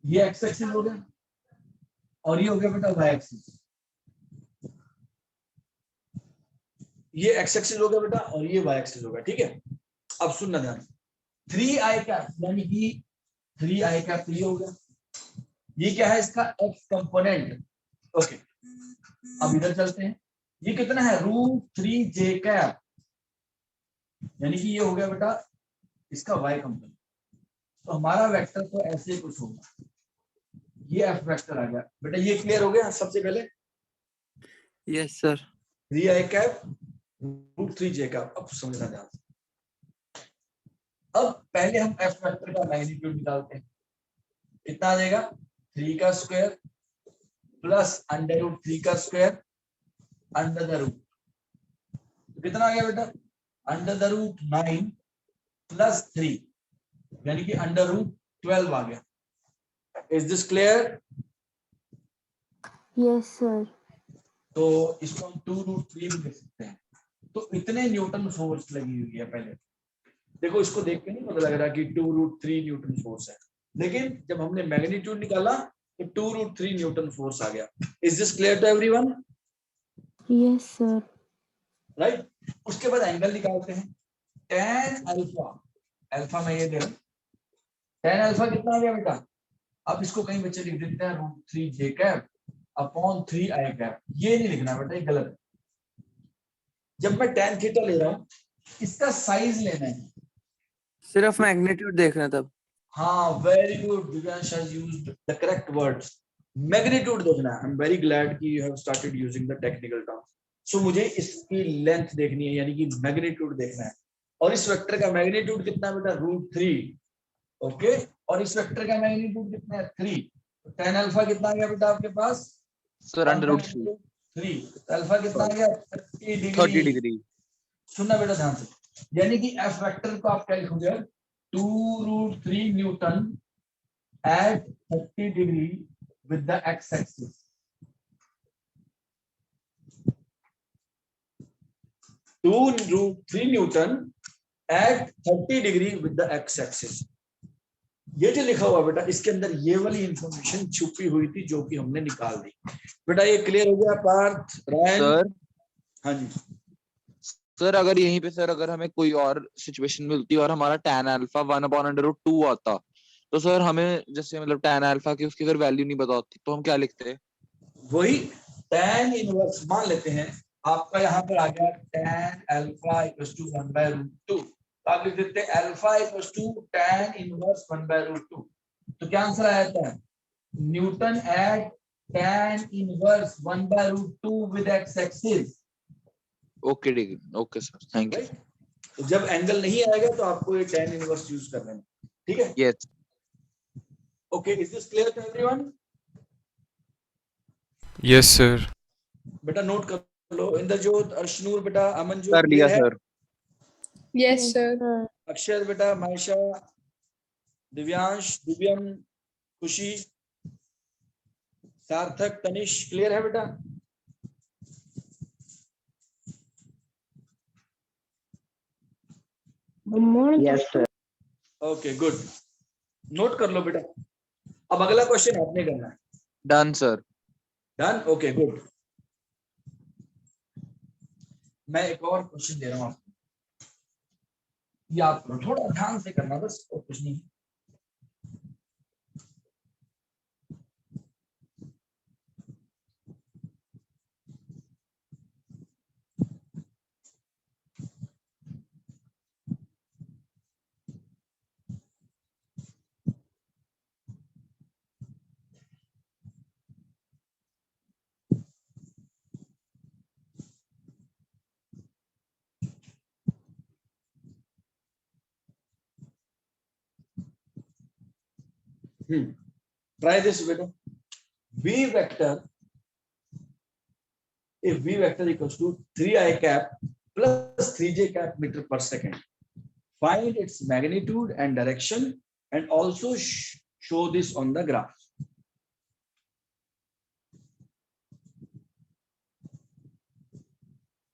[SPEAKER 1] ये एक्स एक्सिस हो गया और ये हो गया बेटा वाई एक्सिस। ये एक्स एक्सिस हो गया बेटा और ये वाई एक्सिस हो गया, ठीक है। अब सुनना ध्यान, 3 I cap यानी कि 3 I cap ये हो गया, ये क्या है इसका एक्स कंपोनेंट। ओके, अब इधर चलते हैं, ये कितना है √3 j cap, यानी कि ये हो गया बेटा इसका y कंपोनेंट। तो हमारा वेक्टर तो ऐसे कुछ होगा, ये f वेक्टर आ गया बेटा। ये क्लियर हो गया सबसे पहले?
[SPEAKER 3] Yes sir.
[SPEAKER 1] 3 I cap √3 j cap। अब समझना ध्यान से। अब पहले हम f वेक्टर का मैग्नीट्यूड निकालते हैं। कितना आ जाएगा 3 का स्क्वायर प्लस √3 का स्क्वायर अंडर द रूट। कितना आ गया बेटा √9 प्लस 3 यानी कि √12 आ गया। Is this clear?
[SPEAKER 4] Yes, sir.
[SPEAKER 1] तो इसको हम 2√3 भी लिख सकते हैं। तो इतने न्यूटन फोर्स लगी हुई है। पहले देखो इसको देख के नहीं पता लग रहा कि 2√3 न्यूटन फोर्स है, लेकिन जब हमने मैग्नीट्यूड निकाला तो 2√3 न्यूटन फोर्स आ गया। Is this clear to everyone?
[SPEAKER 4] Yes, sir.
[SPEAKER 1] Right. उसके बाद एंगल निकालते हैं। tan अल्फा, अल्फा में ये देखो tan अल्फा कितना आ गया बेटा? अब इसको कहीं बच्चे लिख देते हैं √3 j cap upon 3 I cap। ये नहीं लिखना बेटा, ये गलत है। जब मैं tan थीटा ले रहा हूं इसका साइज लेना है,
[SPEAKER 3] सिर्फ मैग्नीट्यूड देखना तब।
[SPEAKER 1] हाँ very good, Divyansh has used the correct words. Magnitude देखना है। आई एम वेरी ग्लैड कि you have started using the technical terms. So मुझे इसकी लेंथ देखनी है, यानी कि मैग्नीट्यूड देखना है। और इस वेक्टर का मैग्नीट्यूड कितना है बेटा √3। ओके, और इस वेक्टर का मैग्नीट्यूड कितना है 3। तो tan अल्फा कितना आ गया बेटा आपके पास?
[SPEAKER 5] सर √3
[SPEAKER 1] तो अल्फा कितना आ गया 30
[SPEAKER 5] 30
[SPEAKER 1] डिग्री।
[SPEAKER 5] डिग्री।
[SPEAKER 1] सुनना बेटा ध्यान से, यानी कि एफ वेक्टर को आप क्या लिखोगे 2√3 newton at 30 degree with the X axis. 2√3 newton at 30 degree with the X axis. ये जो लिखा हुआ बेटा इसके अंदर ये वाली इंफॉर्मेशन छुपी हुई थी जो कि हमने निकाल दी। बेटा ये क्लियर हो गया पार्थ? रायन?
[SPEAKER 5] सर
[SPEAKER 1] हाँ जी
[SPEAKER 5] सर अगर यहीं पे सर अगर हमें कोई और सिचुएशन मिलती और हमारा tan अल्फा 1/√2 आता, तो सर हमें जैसे मतलब tan अल्फा की उसकी अगर वैल्यू नहीं पता होती तो हम क्या लिखते हैं?
[SPEAKER 1] वही tan इनवर्स मान लेते हैं। आपका यहाँ पर आ गया tan अल्फा इक्वल्स टू 1/√2। तो आप लिख देते हैं alpha equals to tan inverse 1/√2। तो क्या आंसर आया था? Newton at tan inverse 1/√2 with x axis.
[SPEAKER 5] Okay degree. Okay sir, thank you.
[SPEAKER 1] तो जब एंगल नहीं आएगा तो आपको ये tan इनवर्स यूज कर लेना, ठीक है?
[SPEAKER 5] Yes.
[SPEAKER 1] Okay, is this clear to everyone?
[SPEAKER 6] Yes, sir.
[SPEAKER 1] बेटा नोट कर लो, इंद्रजोत, अर्शनूर बेटा, अमनजोत
[SPEAKER 5] कर लिया
[SPEAKER 1] clear है?
[SPEAKER 5] सर।
[SPEAKER 7] Yes, sir.
[SPEAKER 1] अक्षर बेटा, मायशा, दिव्यांश, दिव्यम, खुशी, सार्थक, तनिष क्लियर है बेटा?
[SPEAKER 9] Yes, sir.
[SPEAKER 1] Okay good, note कर लो बेटा। अब अगला क्वेश्चन आपने करना है।
[SPEAKER 5] Done sir.
[SPEAKER 1] Done, okay good. मैं एक और क्वेश्चन दे रहा हूं आपको, याद करो, थोड़ा ध्यान से करना बस, और कुछ नहीं। Try this better. V vector, if V vector equals to 3i cap plus 3j cap meter per second, find its magnitude and direction and also show this on the graph.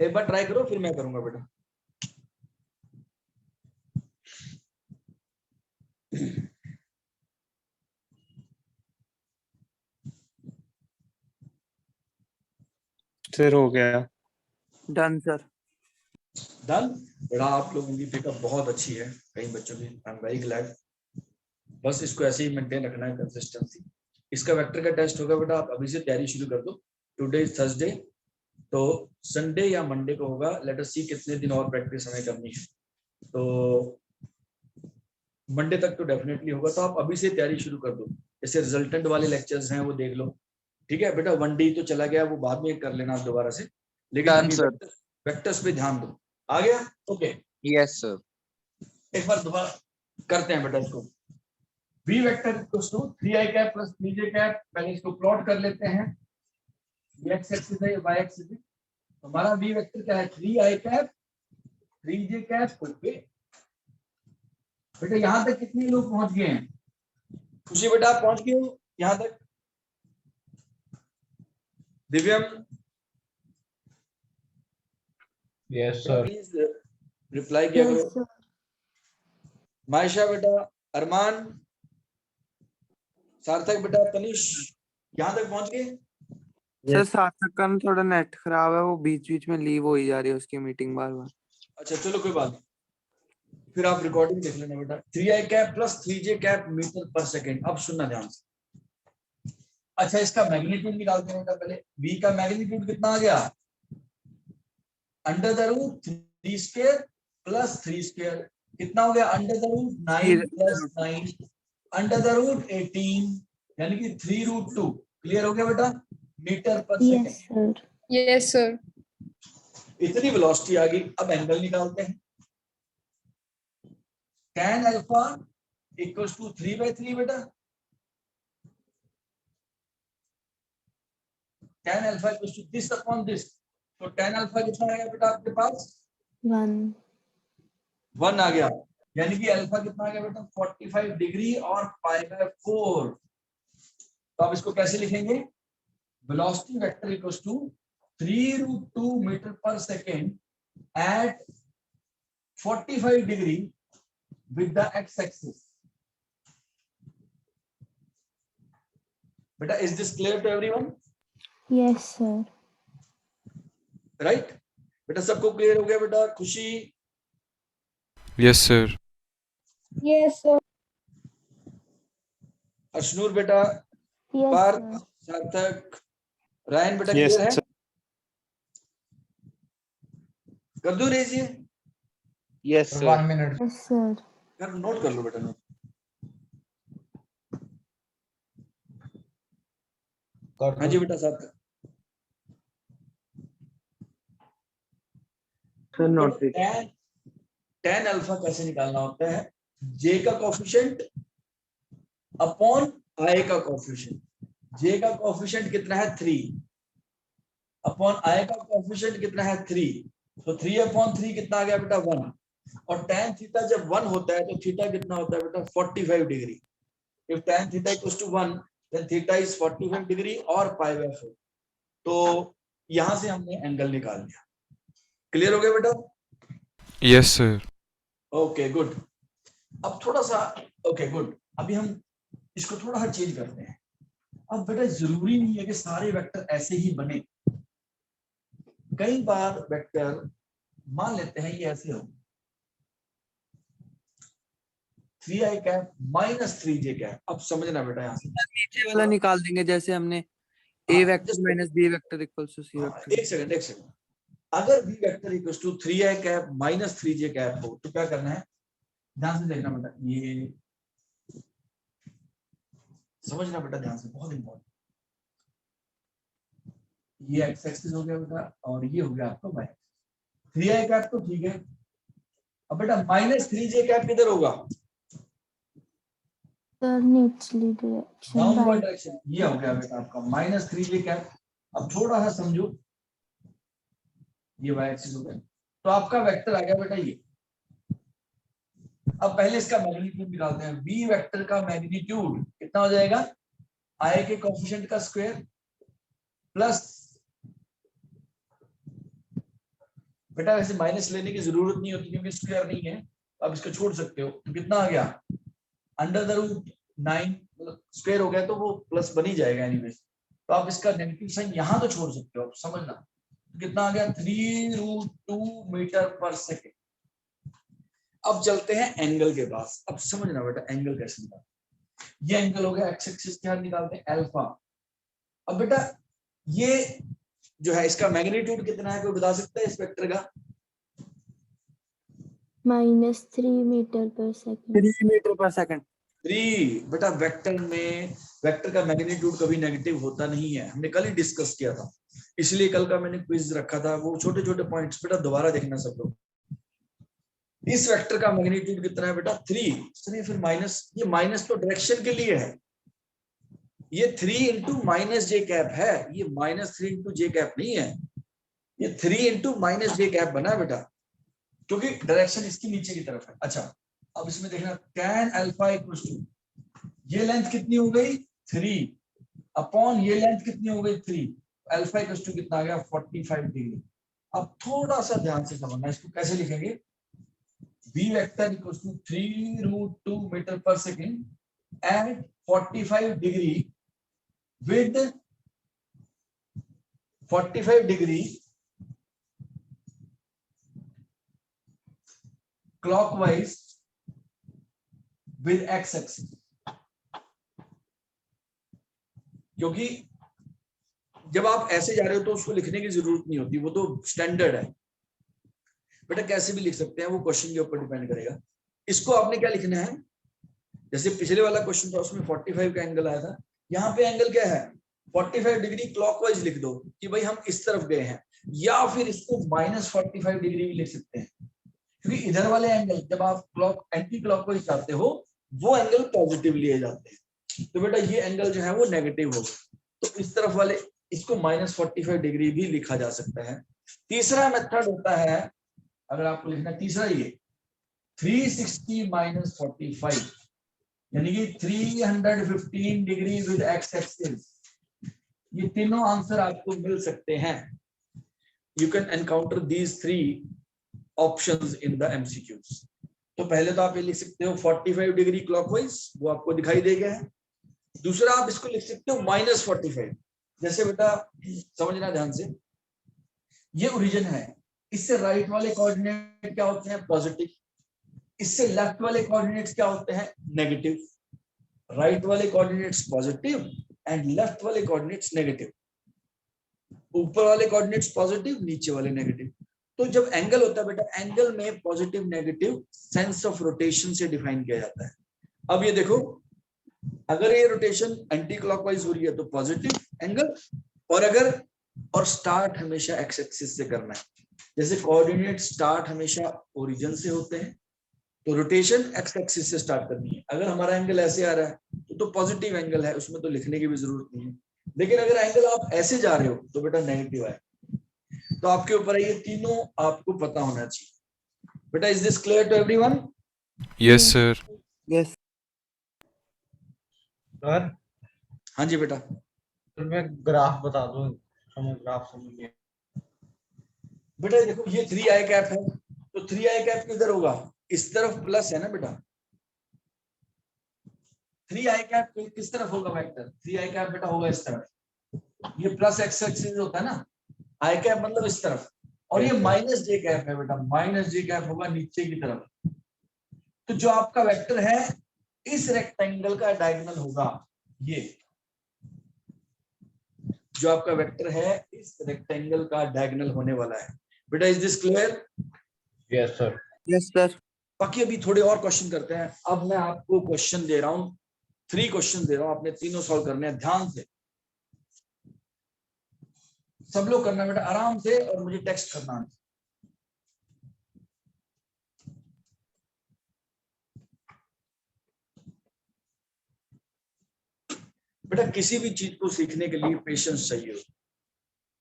[SPEAKER 1] एक बार ट्राई करो, फिर मैं करूंगा बेटा।
[SPEAKER 8] Sir हो गया।
[SPEAKER 3] Done sir.
[SPEAKER 1] Done बेटा, आप लोगों की पिकअप बहुत अच्छी है, कई बच्चों की, आई एम वेरी ग्लैड। बस इसको ऐसे ही मेंटेन रखना है, कंसिस्टेंसी। इसका वेक्टर का टेस्ट होगा बेटा, आप अभी से तैयारी शुरू कर दो। टुडे इज थर्सडे, तो संडे या मंडे को होगा। लेट अस सी कितने दिन और प्रैक्टिस हमें करनी है, तो मंडे तक तो डेफिनेटली होगा। तो आप अभी से तैयारी शुरू कर दो। जैसे रिजल्टेंट वाले लेक्चर्स हैं वो देख लो, ठीक है बेटा। 1D तो चला गया, वो बाद में कर लेना आप दोबारा से, लेकिन
[SPEAKER 5] डन
[SPEAKER 1] अभी
[SPEAKER 5] सर।
[SPEAKER 1] वेक्टर्स पे ध्यान दो। आ गया? Okay,
[SPEAKER 5] yes sir.
[SPEAKER 1] एक बार दोबारा करते हैं बेटा इसको। V vector equals to 3i cap plus 3j cap. पहले इसको प्लॉट कर लेते हैं। ये x एक्सिस है, y एक्सिस है। हमारा V वेक्टर क्या है? 3i cap 3j cap. Okay बेटा, यहां तक कितने लोग पहुंच गए हैं? खुशी बेटा, आप पहुंच गए हो यहां तक? दिव्यम,
[SPEAKER 2] यस सर।
[SPEAKER 1] प्लीज रिप्लाई किया
[SPEAKER 4] Yes,
[SPEAKER 1] करो।
[SPEAKER 4] sir.
[SPEAKER 1] मायशा बेटा, अरमान, सार्थक बेटा, तनिष, यहां तक पहुंच गए?
[SPEAKER 3] सर सार्थक का ना थोड़ा नेट खराब है, वो बीच बीच में लीव हो ही जा रही है उसकी मीटिंग बार बार।
[SPEAKER 1] अच्छा चलो कोई बात नहीं, फिर आप रिकॉर्डिंग देख लेना बेटा। 3i cap plus 3j cap metre per second. अब सुनना ध्यान से। अच्छा, इसका मैग्नीट्यूड निकालते हैं बेटा पहले। v का मैग्नीट्यूड कितना आ गया? Under the root 3 square plus 3 square. कितना हो गया? Under the root 9 plus 9 under the root 18, यानी कि 3 रूट 2। क्लियर हो गया बेटा? मीटर पर
[SPEAKER 4] Yes,
[SPEAKER 1] second.
[SPEAKER 4] sir.
[SPEAKER 7] Yes, sir.
[SPEAKER 1] इतनी वेलोसिटी आ गई। अब एंगल निकालते हैं। tan अल्फा इक्वल्स टू 3/3 बेटा। tan alpha equals to this upon this. तो tan अल्फा कितना आएगा बेटा आपके पास?
[SPEAKER 4] 1.
[SPEAKER 1] 1 आ गया, यानी कि अल्फा कितना आ गया बेटा? 45 डिग्री और π/4। तो आप इसको कैसे लिखेंगे? Velocity vector equals to 3√2 metre per second at 45 degree with the x-axis. Beta, is this clear to everyone?
[SPEAKER 4] Yes, sir.
[SPEAKER 1] Right? बेटा सबको क्लियर हो गया बेटा? खुशी,
[SPEAKER 6] Yes, sir.
[SPEAKER 7] Yes, sir.
[SPEAKER 1] Ashnoor बेटा,
[SPEAKER 4] Yes,
[SPEAKER 1] Parth,
[SPEAKER 4] sir.
[SPEAKER 1] Sarthak, Ryan बेटा
[SPEAKER 8] Yes,
[SPEAKER 1] क्लियर है?
[SPEAKER 8] sir.
[SPEAKER 1] कर दो रेजिए,
[SPEAKER 5] यस सर।
[SPEAKER 2] 1 मिनट।
[SPEAKER 4] Yes, sir.
[SPEAKER 1] कर नोट कर लो बेटा। नोट हाँ जी बेटा सार्थक।
[SPEAKER 9] Sir, not it.
[SPEAKER 1] tan alpha कैसे निकालना होता है? j का कोफिशिएंट अपॉन i का कोफिशिएंट। j का कोफिशिएंट कितना है? 3। अपॉन आई का कोएफिशिएंट कितना है 3, तो 3/3 कितना आ गया बेटा 1, और tan थीटा जब 1 होता है तो थीटा कितना होता है बेटा 45 degree. If tan theta equals to 1 then theta is 45 degree और π/4। तो यहां से हमने एंगल निकाल लिया। क्लियर हो गया बेटा?
[SPEAKER 6] Yes, sir.
[SPEAKER 1] Okay good. अब थोड़ा सा ओके गुड, अभी हम इसको थोड़ा सा चेंज करते हैं। अब बेटा जरूरी नहीं है कि सारे वेक्टर ऐसे ही बने, कई बार वेक्टर मान लेते हैं ये ऐसे हो 3i cap minus 3j cap. अब समझना बेटा यहाँ से
[SPEAKER 3] नीचे वाला निकाल देंगे जैसे हमने a
[SPEAKER 1] हाँ,
[SPEAKER 3] vector
[SPEAKER 1] just-
[SPEAKER 3] minus b vector equals to c
[SPEAKER 1] हाँ,
[SPEAKER 3] वेक्टर।
[SPEAKER 1] एक सेकंड, अगर b vector equals to 3i cap minus 3j cap हो तो क्या करना है, ध्यान से देखना बेटा, ये समझना बेटा ध्यान से, बहुत इंपॉर्टेंट। ये एक्स एक्सिस हो गया बेटा और ये हो गया आपका वाई। 3i कैप तो ठीक है, अब बेटा माइनस 3j कैप किधर होगा,
[SPEAKER 4] सर निचली डायरेक्शन
[SPEAKER 1] डाउनवर्ड
[SPEAKER 4] बाय
[SPEAKER 1] डायरेक्शन। ये हो गया बेटा आपका माइनस 3j कैप। अब थोड़ा सा समझो, ये वाई एक्सिस हो गया, तो आपका वेक्टर आ गया बेटा ये। अब पहले इसका मैग्नीट्यूड निकालते हैं। v वेक्टर का मैग्नीट्यूड कितना हो जाएगा, i के कोएफिशिएंट का स्क्वायर प्लस, बेटा वैसे माइनस लेने की जरूरत नहीं होती क्योंकि स्क्वायर नहीं है, अब इसको छोड़ सकते हो। तो कितना आ गया, अंडर द रूट 9, मतलब स्क्वायर हो गया तो वो प्लस बन ही जाएगा एनीवेज। तो आप इसका नेगेटिव साइन यहां तो छोड़ सकते हो, आप समझना। तो कितना आ गया 3√2 मीटर पर सेकेंड। अब चलते हैं एंगल के पास। अब समझना बेटा एंगल कैसे निकालते। ये एंगल हो गया एक्स एक्सिस, क्या निकालते हैं अल्फा। अब बेटा ये जो है इसका मैग्नीट्यूड कितना है, कोई बता सकता है इस वेक्टर का?
[SPEAKER 4] -3 metre per second.
[SPEAKER 3] 3 metre per second.
[SPEAKER 1] 3 बेटा वेक्टर में वेक्टर का मैग्नीट्यूड कभी नेगेटिव होता नहीं है, हमने कल ही डिस्कस किया था, इसलिए कल का मैंने क्विज रखा था। वो छोटे छोटे पॉइंट्स बेटा दोबारा देखना सब लोग। इस वेक्टर का मैग्नीट्यूड कितना है बेटा 3, फिर माइनस, ये माइनस तो डायरेक्शन के लिए है, ये 3 इंटू माइनस जे कैप है, ये -3 इंटू जे कैप नहीं है, ये 3 इंटू माइनस जे कैप बना है बेटा, क्योंकि डायरेक्शन इसकी नीचे की तरफ है। अच्छा अब इसमें देखना tan अल्फा इक्वल्स टू, ये लेंथ कितनी हो गई 3 अपॉन ये लेंथ कितनी हो गई 3, अल्फा इक्वल्स टू कितना आ गया 45 डिग्री। अब थोड़ा सा ध्यान से समझना, इसको कैसे लिखेंगे, v vector equals to 3√2 metre per second at 45 degree with 45 degree clockwise with x axis। क्योंकि जब आप ऐसे जा रहे हो तो उसको लिखने की जरूरत नहीं होती, वो तो स्टैंडर्ड है बेटा, कैसे भी लिख सकते हैं, वो क्वेश्चन के ऊपर डिपेंड करेगा। इसको आपने क्या लिखना है, जैसे पिछले वाला क्वेश्चन था उसमें 45 का एंगल आया था, यहाँ पे एंगल क्या है 45 डिग्री क्लॉकवाइज लिख दो कि भाई हम इस तरफ गए हैं, या फिर इसको -45 डिग्री भी लिख सकते हैं, क्योंकि इधर वाले एंगल जब आप क्लॉक एंटी क्लॉकवाइज चाहते हो वो एंगल पॉजिटिव लिए जाते हैं। तो बेटा ये एंगल जो है वो नेगेटिव होगा, तो इस तरफ वाले इसको -45 डिग्री भी लिखा जा सकता है। तीसरा मेथड होता है, अगर आपको लिखना तीसरा, ये 360 - 45 यानी कि 315 डिग्री विद एक्स एक्सिस। ये तीनों आंसर आपको मिल सकते हैं। You can encounter these 3 options in the MCQs. तो पहले तो आप ये लिख सकते हो 45 डिग्री क्लॉकवाइज, वो आपको दिखाई दे गया है। दूसरा आप इसको लिख सकते हो -45, जैसे बेटा समझना ध्यान से, ये ओरिजिन है, इससे राइट वाले कोऑर्डिनेट क्या होते हैं पॉजिटिव, इससे लेफ्ट वाले कोऑर्डिनेट्स क्या होते हैं नेगेटिव। राइट वाले कोऑर्डिनेट्स पॉजिटिव एंड लेफ्ट वाले कोऑर्डिनेट्स नेगेटिव, ऊपर वाले कोऑर्डिनेट्स पॉजिटिव, नीचे वाले नेगेटिव। तो जब एंगल होता है बेटा, एंगल में positive negative sense of rotation से डिफाइन किया जाता है। अब ये देखो, अगर ये रोटेशन एंटी क्लॉकवाइज हो रही है तो पॉजिटिव एंगल, और स्टार्ट हमेशा एक्स एक्सिस से करना है। जैसे कोऑर्डिनेट स्टार्ट हमेशा ओरिजिन से होते हैं, तो रोटेशन एक्स एक्सिस से स्टार्ट करनी है। अगर हमारा एंगल ऐसे आ रहा है तो पॉजिटिव एंगल है, उसमें तो लिखने की भी जरूरत नहीं है। लेकिन अगर एंगल आप ऐसे जा रहे हो तो बेटा नेगेटिव है, तो आपके ऊपर है, ये तीनों आपको पता होना चाहिए। बेटा is this clear to everyone?
[SPEAKER 6] Yes, sir.
[SPEAKER 3] Yes.
[SPEAKER 2] Sir
[SPEAKER 1] हाँ जी बेटा।
[SPEAKER 2] सर मैं ग्राफ बता दूं, ग्राफ समझ गया।
[SPEAKER 1] बेटा देखो ये 3 आई कैप है, तो 3 आई कैप किधर होगा? इस तरफ प्लस है ना बेटा। 3 आई कैप किस तरफ होगा वेक्टर? 3 आई कैप बेटा होगा इस तरफ, ये प्लस एक्स एक्सिस होता है ना, आई कैप मतलब इस तरफ, और ये माइनस जे कैप है बेटा, माइनस जे कैप होगा नीचे की तरफ। तो जो आपका वेक्टर है इस रेक्टेंगल का डायगोनल होगा, ये जो आपका वेक्टर है इस रेक्टेंगल का डायगोनल होने वाला है। बेटा is this clear?
[SPEAKER 2] Yes sir.
[SPEAKER 3] Yes, sir.
[SPEAKER 1] बाकी अभी थोड़े और क्वेश्चन करते हैं। अब मैं आपको क्वेश्चन दे रहा हूं, 3 क्वेश्चन दे रहा हूं, आपने तीनों सॉल्व करने हैं ध्यान से, सब लोग करना बेटा आराम से, और मुझे टेक्स्ट करना है। बेटा किसी भी चीज को सीखने के लिए पेशेंस चाहिए,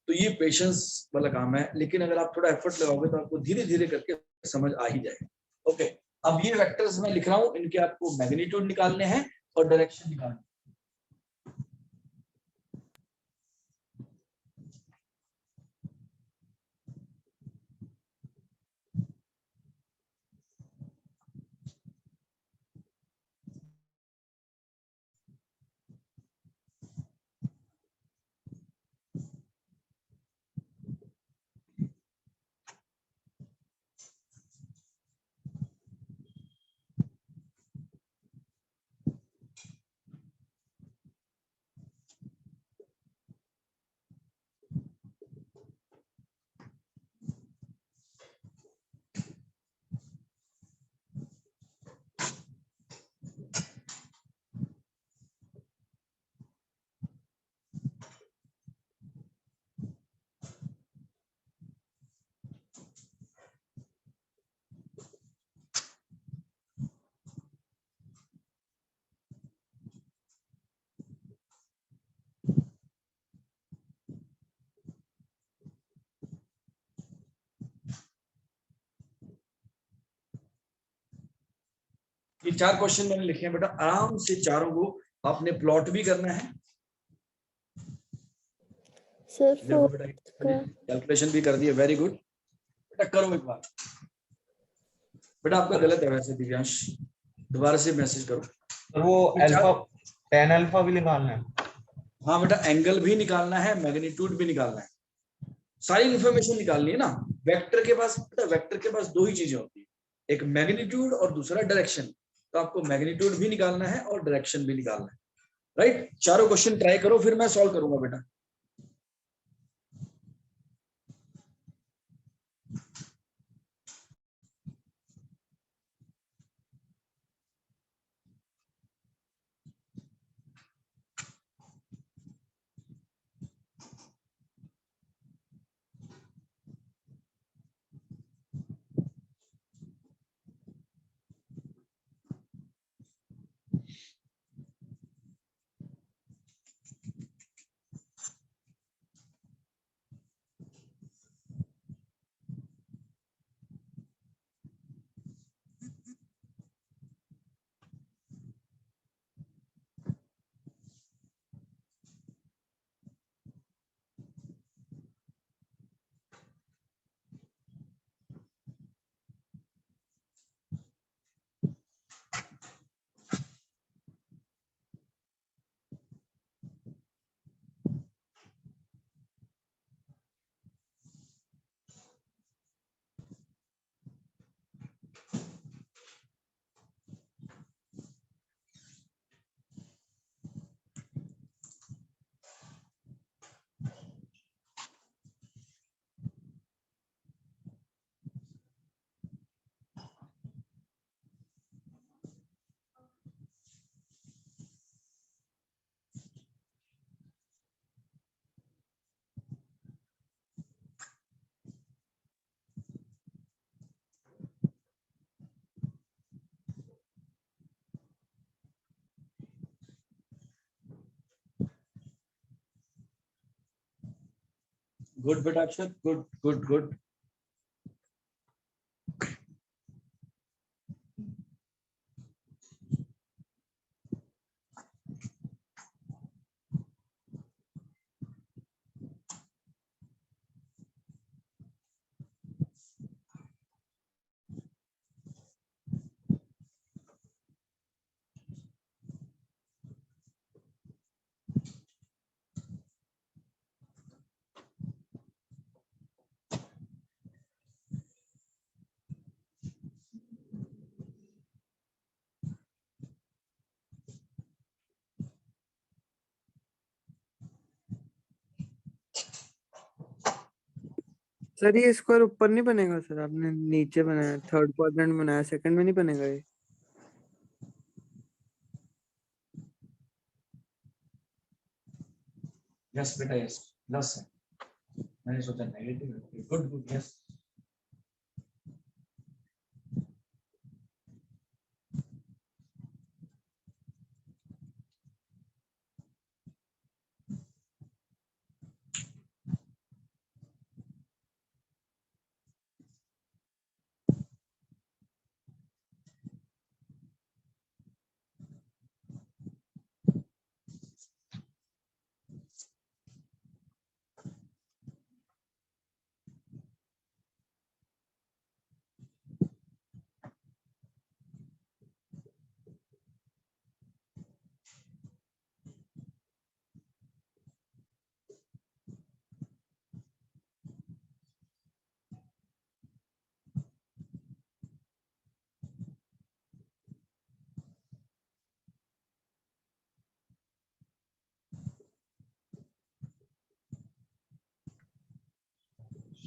[SPEAKER 1] तो ये पेशेंस वाला काम है, लेकिन अगर आप थोड़ा एफर्ट लगाओगे तो आपको धीरे धीरे करके समझ आ ही जाएगा। ओके, अब ये वेक्टर्स मैं लिख रहा हूं, इनके आपको मैग्नीट्यूड निकालने हैं और डायरेक्शन निकालने हैं। ये 4 क्वेश्चन मैंने लिखे हैं बेटा, आराम से चारों को आपने प्लॉट भी करना है।
[SPEAKER 4] सर
[SPEAKER 1] देखो बेटा
[SPEAKER 4] का
[SPEAKER 1] कैलकुलेशन भी कर दिया, वेरी गुड बेटा, करो एक बार। बेटा आपका गलत है वैसे दिव्यांश, दोबारा से मैसेज करो।
[SPEAKER 2] सर वो अल्फा tan अल्फा भी निकालना है?
[SPEAKER 1] हाँ बेटा, एंगल भी निकालना है, मैग्नीट्यूड भी निकालना है, सारी इंफॉर्मेशन निकालनी है ना। वेक्टर के पास बेटा, वेक्टर के पास 2 ही चीजें होती है, एक मैग्नीट्यूड और दूसरा डायरेक्शन। तो आपको मैग्नीट्यूड भी निकालना है और डायरेक्शन भी निकालना है, राइट। चारों क्वेश्चन ट्राई करो, फिर मैं सॉल्व करूंगा बेटा। गुड बेटा अक्षत, गुड गुड गुड।
[SPEAKER 3] सर ये स्क्वायर ऊपर नहीं बनेगा सर, आपने नीचे बनाया, थर्ड क्वाड्रेंट बनाया, सेकंड में नहीं बनेगा ये?
[SPEAKER 1] यस बेटा यस, प्लस है, मैंने सोचा negative. Good good yes.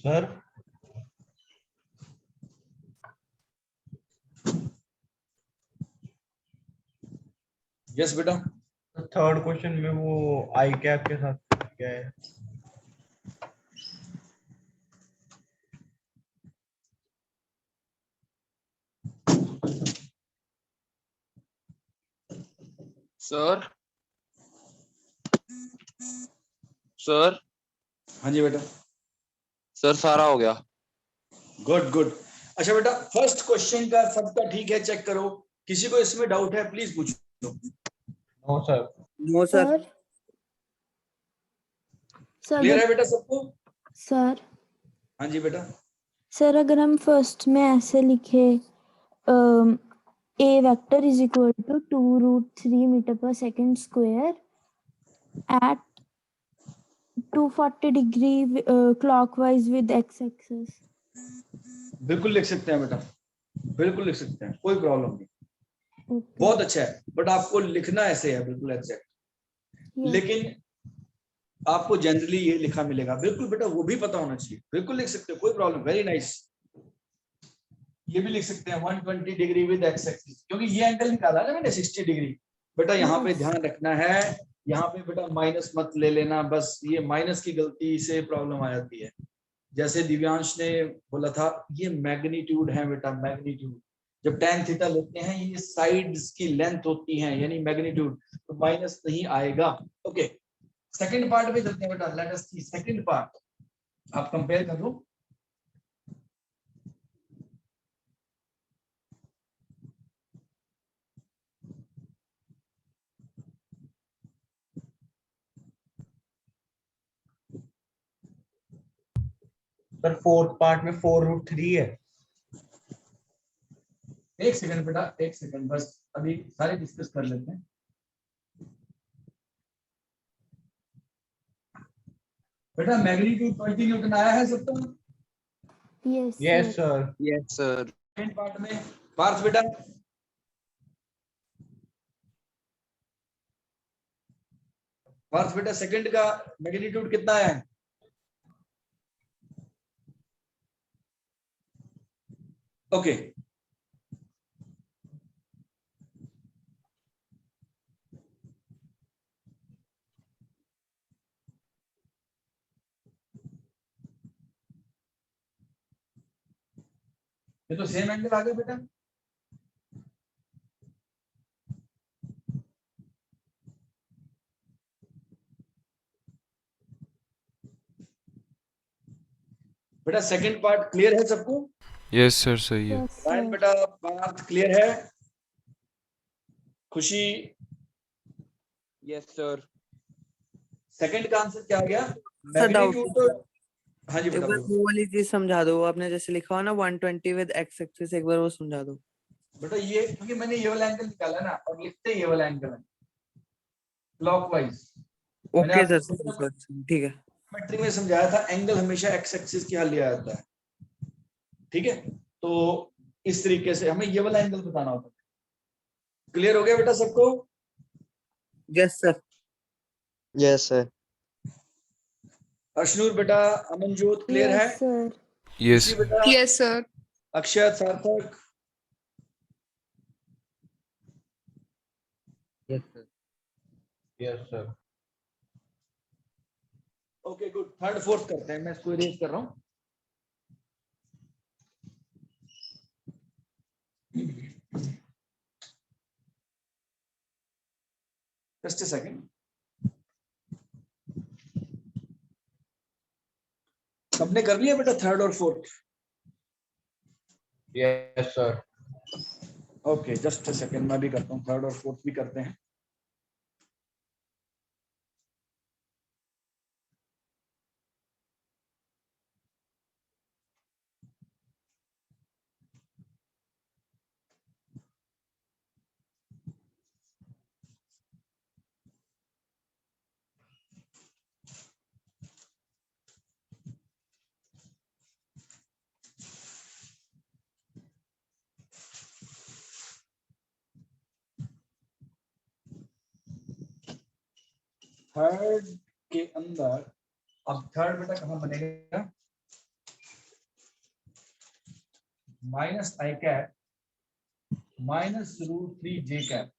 [SPEAKER 2] Sir
[SPEAKER 1] yes बेटा।
[SPEAKER 2] थर्ड क्वेश्चन में वो आई कैप के साथ क्या है?
[SPEAKER 5] सर सर
[SPEAKER 1] हाँ जी बेटा।
[SPEAKER 5] सर सारा हो गया।
[SPEAKER 1] Good good. अच्छा बेटा, फर्स्ट क्वेश्चन का सबका ठीक है, चेक करो। किसी को इसमें डाउट है प्लीज पूछो।
[SPEAKER 2] No sir.
[SPEAKER 3] No sir.
[SPEAKER 4] Sir sir
[SPEAKER 1] clear
[SPEAKER 4] अगर
[SPEAKER 1] है बेटा सबको?
[SPEAKER 4] सर
[SPEAKER 1] हाँ जी बेटा।
[SPEAKER 4] सर अगर हम फर्स्ट में ऐसे लिखे a vector is equal to 2√3 metre per second square at 240 degree clockwise with x axis.
[SPEAKER 1] बिल्कुल लिख सकते हैं बेटा, बिल्कुल लिख सकते हैं, कोई प्रॉब्लम नहीं।
[SPEAKER 4] ओके
[SPEAKER 1] बहुत अच्छा है, बट आपको लिखना ऐसे है बिल्कुल एग्जैक्ट। लेकिन आपको जनरली ये लिखा मिलेगा, बिल्कुल बेटा, वो भी पता होना चाहिए। बिल्कुल लिख सकते हो, कोई प्रॉब्लम, वेरी नाइस। ये भी लिख सकते हैं 120 डिग्री विद एक्स एक्सिस, क्योंकि ये एंगल निकाला ना मैंने 60 डिग्री। बेटा यहाँ पे ध्यान रखना है, यहाँ पे बेटा माइनस मत ले लेना, बस ये माइनस की गलती से प्रॉब्लम आ जाती है। जैसे दिव्यांश ने बोला था, ये मैग्नीट्यूड है बेटा, मैग्नीट्यूड। जब tan थीटा लेते हैं, ये साइड्स की लेंथ होती है, यानी मैग्नीट्यूड, तो माइनस नहीं आएगा। ओके, सेकंड पार्ट में चलते हैं बेटा, लेट अस सी सेकंड पार्ट। आप कंपेयर कर लो।
[SPEAKER 2] सर फोर्थ पार्ट में 4√3 है।
[SPEAKER 1] एक सेकंड बेटा, एक सेकंड बस, अभी सारे डिस्कस कर लेते हैं। बेटा मैग्नीट्यूड 20 न्यूटन आया है सबको?
[SPEAKER 4] Yes
[SPEAKER 2] yes sir.
[SPEAKER 5] Yes sir.
[SPEAKER 1] Second part में पार्थ बेटा, पार्थ बेटा सेकंड का मैग्नीट्यूड कितना है? ओके, ये तो सेम एंगल आ गया बेटा। बेटा सेकंड पार्ट क्लियर है सबको?
[SPEAKER 6] यस सर सही है।
[SPEAKER 4] Yes,
[SPEAKER 1] Ryan
[SPEAKER 4] sir.
[SPEAKER 1] बेटा बात क्लियर है? खुशी
[SPEAKER 5] यस सर।
[SPEAKER 1] सेकंड का आंसर क्या आ गया?
[SPEAKER 3] सर डाउट
[SPEAKER 1] मैग्नीट्यूड तो हाँ जी
[SPEAKER 3] एक
[SPEAKER 1] बेटा
[SPEAKER 3] बार
[SPEAKER 1] बोलो।
[SPEAKER 3] वो वाली चीज समझा दो, आपने जैसे लिखा हो ना 120 विद एक्स एक्सिस, एक बार वो समझा दो।
[SPEAKER 1] बेटा ये क्योंकि मैंने ये वाला एंगल निकाला ना और लिखते ये वाला एंगल है क्लॉकवाइज। मैंने
[SPEAKER 3] ओके
[SPEAKER 1] आपको
[SPEAKER 3] सर, ठीक है।
[SPEAKER 1] ज्योमेट्री में समझाया था एंगल हमेशा एक्स एक्सिस की हाल लिया जाता है, ठीक है? तो इस तरीके से हमें ये वाला एंगल बताना होता है। क्लियर हो गया बेटा सबको?
[SPEAKER 3] Yes sir.
[SPEAKER 9] Yes, sir.
[SPEAKER 1] Ashnoor बेटा, अमनजोत क्लियर है?
[SPEAKER 4] Yes, sir.
[SPEAKER 6] यस
[SPEAKER 1] खुशी बेटा,
[SPEAKER 7] Yes, sir.
[SPEAKER 1] अक्षय, सार्थक,
[SPEAKER 2] yes sir. Yes sir.
[SPEAKER 1] Okay good. Third fourth करते हैं, मैं इसको इरेज कर रहा हूं। Just a second. सबने कर लिया बेटा थर्ड और fourth?
[SPEAKER 2] Yes sir.
[SPEAKER 1] Okay just a second, मैं भी करता हूँ, थर्ड और फोर्थ भी करते हैं। थर्ड के अंदर अब थर्ड बेटा कहां बनेगा? माइनस आई कैप माइनस √3 जे कैप,